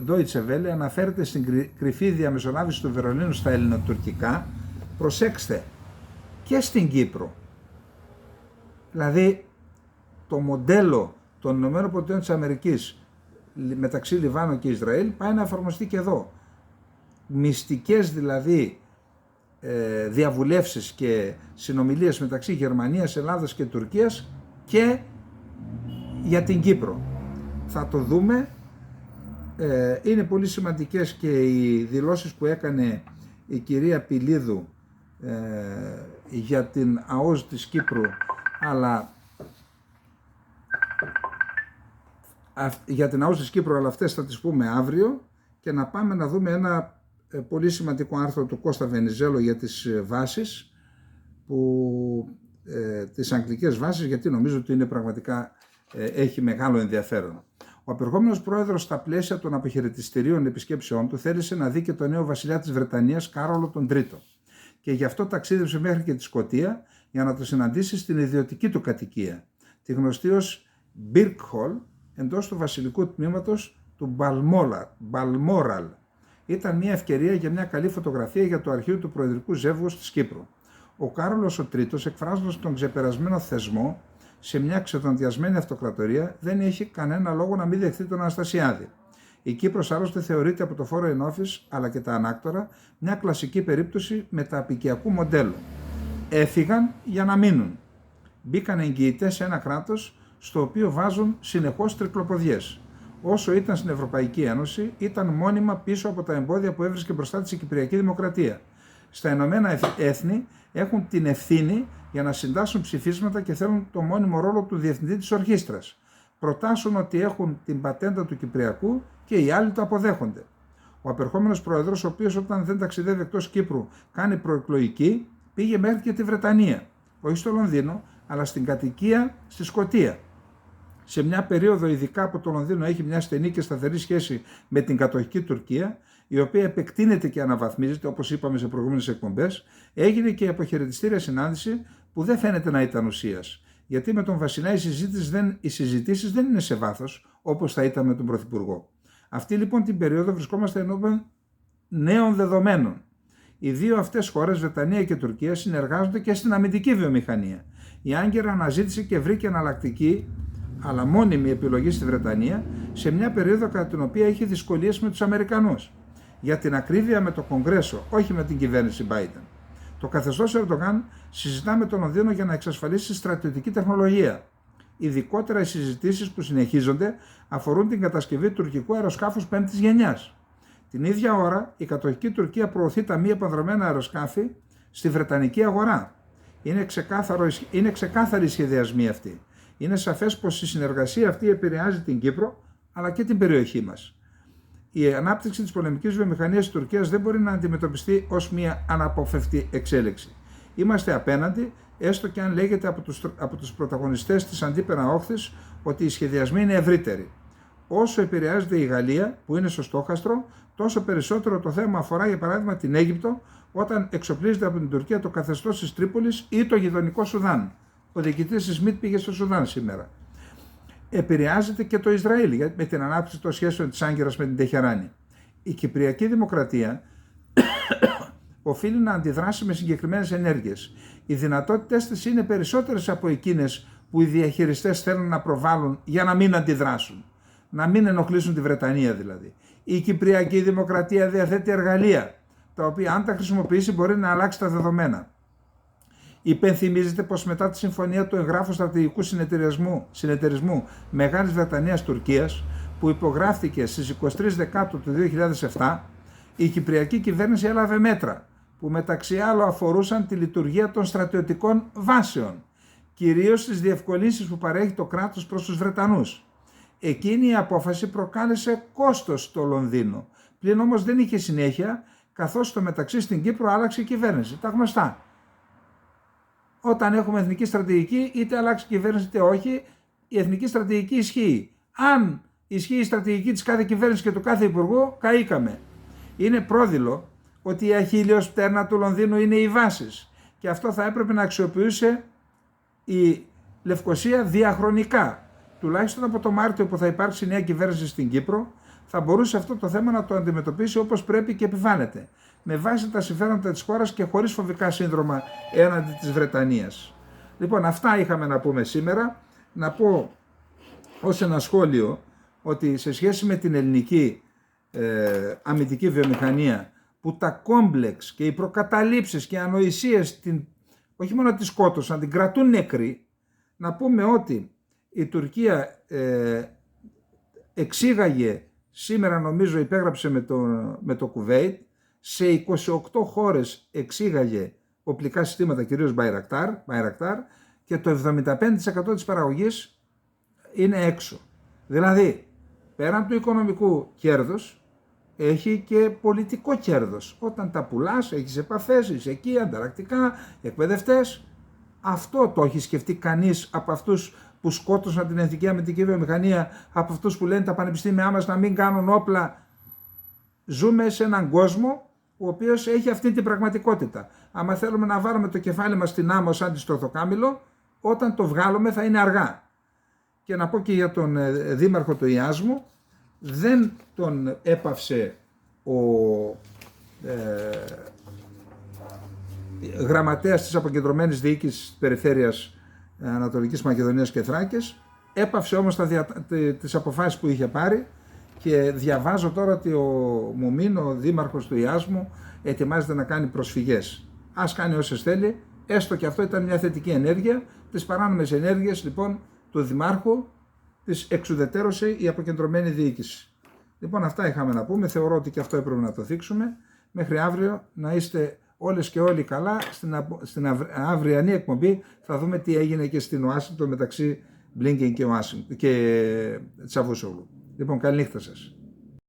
Deutsche Welle αναφέρεται στην κρυφή διαμεσολάβηση του Βερολίνου στα ελληνοτουρκικά, προσέξτε, και στην Κύπρο. Δηλαδή το μοντέλο των ΗΠΑ μεταξύ Λιβάνου και Ισραήλ πάει να εφαρμοστεί και εδώ. Μυστικές δηλαδή διαβουλεύσεις και συνομιλίες μεταξύ Γερμανίας, Ελλάδας και Τουρκίας και για την Κύπρο. Θα το δούμε. Είναι πολύ σημαντικές και οι δηλώσεις που έκανε η κυρία Πιλίδου για την ΑΟΣ της Κύπρου, αλλά αλλά αυτές θα τις πούμε αύριο, και να πάμε να δούμε ένα πολύ σημαντικό άρθρο του Κώστα Βενιζέλο για τις βάσεις, τις αγγλικές βάσεις, γιατί νομίζω ότι είναι πραγματικά, έχει μεγάλο ενδιαφέρον. Ο απερχόμενος πρόεδρος, στα πλαίσια των αποχαιρετιστηρίων επισκέψεών του, θέλησε να δει και τον νέο βασιλιά της Βρετανίας, Κάρολο τον Τρίτο, και γι' αυτό ταξίδεψε μέχρι και τη Σκωτία για να το συναντήσει στην ιδιωτική του κατοικία, τη γνωστή ως Birkhall, εντός του βασιλικού τμήματος του Balmoral. Ήταν μια ευκαιρία για μια καλή φωτογραφία για το αρχείο του προεδρικού ζεύγους της Κύπρου. Ο Κάρολος ο Τρίτος, εκφράζοντας τον ξεπερασμένο θεσμό σε μια ξεδοντιασμένη αυτοκρατορία, δεν έχει κανένα λόγο να μην δεχθεί τον Αναστασιάδη. Η Κύπρος άλλωστε θεωρείται από το φόρο ενόφης αλλά και τα ανάκτορα μια κλασική περίπτωση μεταπικιακού μοντέλου. Έφυγαν για να μείνουν. Μπήκαν εγγυητές σε ένα κράτος στο οποίο βάζουν συνεχώς τρικλοποδιές. Όσο ήταν στην Ευρωπαϊκή Ένωση, ήταν μόνιμα πίσω από τα εμπόδια που έβρισκε μπροστά της η Κυπριακή Δημοκρατία. Στα Ηνωμένα Έθνη έχουν την ευθύνη για να συντάσσουν ψηφίσματα και θέλουν το μόνιμο ρόλο του διευθυντή της ορχήστρας. Προτάσουν ότι έχουν την πατέντα του Κυπριακού και οι άλλοι το αποδέχονται. Ο απερχόμενος πρόεδρος, ο οποίος όταν δεν ταξιδεύει εκτός Κύπρου κάνει προεκλογική, πήγε μέχρι και τη Βρετανία. Όχι στο Λονδίνο, αλλά στην κατοικία στη Σκωτία. Σε μια περίοδο, ειδικά που το Λονδίνο έχει μια στενή και σταθερή σχέση με την κατοχική Τουρκία, η οποία επεκτείνεται και αναβαθμίζεται, όπως είπαμε σε προηγούμενες εκπομπές, έγινε και η αποχαιρετιστήρια συνάντηση που δεν φαίνεται να ήταν ουσίας. Γιατί με τον Βασιλιά οι συζητήσεις δεν είναι σε βάθος, όπως θα ήταν με τον Πρωθυπουργό. Αυτή λοιπόν την περίοδο βρισκόμαστε ενώπιον νέων δεδομένων. Οι δύο αυτές χώρες, Βρετανία και Τουρκία, συνεργάζονται και στην αμυντική βιομηχανία. Η Άγκυρα αναζήτησε και βρήκε εναλλακτική, αλλά μόνιμη επιλογή στη Βρετανία, σε μια περίοδο κατά την οποία είχε δυσκολίες με τους Αμερικανούς. Για την ακρίβεια, με το Κογκρέσο, όχι με την κυβέρνηση Biden. Το καθεστώς Ερντογάν συζητά με τον Λονδίνο για να εξασφαλίσει στρατιωτική τεχνολογία. Ειδικότερα οι συζητήσεις που συνεχίζονται αφορούν την κατασκευή τουρκικού αεροσκάφους 5ης γενιάς. Την ίδια ώρα, η κατοχική Τουρκία προωθεί τα μη επανδρομένα αεροσκάφη στη βρετανική αγορά. Είναι ξεκάθαρη η σχεδιασμή αυτή. Είναι σαφές πως η συνεργασία αυτή επηρεάζει την Κύπρο αλλά και την περιοχή μας. Η ανάπτυξη της πολεμικής βιομηχανίας της Τουρκίας δεν μπορεί να αντιμετωπιστεί ως μια αναποφευκτή εξέλιξη. Είμαστε απέναντι, έστω και αν λέγεται από τους πρωταγωνιστές της αντίπερα όχθης ότι οι σχεδιασμοί είναι ευρύτεροι. Όσο επηρεάζεται η Γαλλία, που είναι στο στόχαστρο, τόσο περισσότερο το θέμα αφορά για παράδειγμα την Αίγυπτο, όταν εξοπλίζεται από την Τουρκία το καθεστώς της Τρίπολης ή το γειτονικό Σουδάν. Ο διοικητής της ΣΜΙΤ πήγε στο Σουδάν σήμερα. Επηρεάζεται και το Ισραήλ με την ανάπτυξη των σχέσεων της Άγκυρας με την Τεχεράνη. Η Κυπριακή Δημοκρατία οφείλει να αντιδράσει με συγκεκριμένες ενέργειες. Οι δυνατότητες της είναι περισσότερες από εκείνες που οι διαχειριστές θέλουν να προβάλλουν για να μην αντιδράσουν. Να μην ενοχλήσουν τη Βρετανία δηλαδή. Η Κυπριακή Δημοκρατία διαθέτει εργαλεία, τα οποία αν τα χρησιμοποιήσει μπορεί να αλλάξει τα δεδομένα. Υπενθυμίζεται πως μετά τη συμφωνία του εγγράφου στρατηγικού συνεταιρισμού Μεγάλης Βρετανίας-Τουρκίας, που υπογράφτηκε στις 23 Δεκάτου του 2007, η Κυπριακή κυβέρνηση έλαβε μέτρα που μεταξύ άλλων αφορούσαν τη λειτουργία των στρατιωτικών βάσεων, κυρίως τις διευκολύνσεις που παρέχει το κράτος προς τους Βρετανούς. Εκείνη η απόφαση προκάλεσε κόστος στο Λονδίνο, πλην όμως δεν είχε συνέχεια, καθώς στο μεταξύ στην Κύπρο άλλαξε η κυβέρνηση. Τα γνωστά. Όταν έχουμε εθνική στρατηγική, είτε αλλάξει η κυβέρνηση είτε όχι, η εθνική στρατηγική ισχύει. Αν ισχύει η στρατηγική της κάθε κυβέρνηση και του κάθε υπουργού, καήκαμε. Είναι πρόδειλο ότι η αχίλιος πτέρνα του Λονδίνου είναι οι βάσεις και αυτό θα έπρεπε να αξιοποιούσε η Λευκοσία διαχρονικά. Τουλάχιστον από το Μάρτιο που θα υπάρξει νέα κυβέρνηση στην Κύπρο, θα μπορούσε αυτό το θέμα να το αντιμετωπίσει όπως πρέπει και επιβάλλεται, με βάση τα συμφέροντα της χώρας και χωρίς φοβικά σύνδρομα έναντι της Βρετανίας. Λοιπόν, αυτά είχαμε να πούμε σήμερα. Να πω ως ένα σχόλιο ότι σε σχέση με την ελληνική αμυντική βιομηχανία, που τα κόμπλεξ και οι προκαταλήψεις και οι ανοησίες όχι μόνο τη σκότωσαν, την κρατούν νεκρή, να πούμε ότι η Τουρκία εξήγαγε, σήμερα νομίζω υπέγραψε με το Κουβέιτ, σε 28 χώρες εξήγαγε οπλικά συστήματα, κυρίως Bayraktar, και το 75% της παραγωγής είναι έξω. Δηλαδή, πέραν του οικονομικού κέρδους, έχει και πολιτικό κέρδος. Όταν τα πουλάς, έχεις επαφές, είσαι εκεί, ανταλλακτικά, εκπαιδευτές. Αυτό το έχει σκεφτεί κανείς από αυτούς που σκότωσαν την εθνική αμυντική βιομηχανία, από αυτούς που λένε τα πανεπιστήμια μας να μην κάνουν όπλα? Ζούμε σε έναν κόσμο ο οποίος έχει αυτή την πραγματικότητα. Άμα θέλουμε να βάλουμε το κεφάλι μας στην άμμο σαν τη στροφοκάμιλο, όταν το βγάλουμε θα είναι αργά. Και να πω και για τον δήμαρχο του Ιάσμου, δεν τον έπαυσε ο γραμματέας της αποκεντρωμένης διοίκησης της περιφέρειας Ανατολικής Μακεδονίας και Θράκης, έπαυσε όμως τις αποφάσεις που είχε πάρει, και διαβάζω τώρα ότι ο Μουμίν, ο δήμαρχος του Ιάσμου, ετοιμάζεται να κάνει προσφυγές. Ας κάνει όσες θέλει, έστω και αυτό ήταν μια θετική ενέργεια. Τις παράνομες ενέργειες λοιπόν του δημάρχου τις εξουδετερώσε η αποκεντρωμένη διοίκηση. Λοιπόν, αυτά είχαμε να πούμε. Θεωρώ ότι και αυτό έπρεπε να το θίξουμε. Μέχρι αύριο να είστε όλες και όλοι καλά. Στην αυριανή εκπομπή θα δούμε τι έγινε και στην Ουάσιγκτον μεταξύ Μπλίνκεν και Τσαβούσογλου. Λοιπόν, καλή νύχτα σας.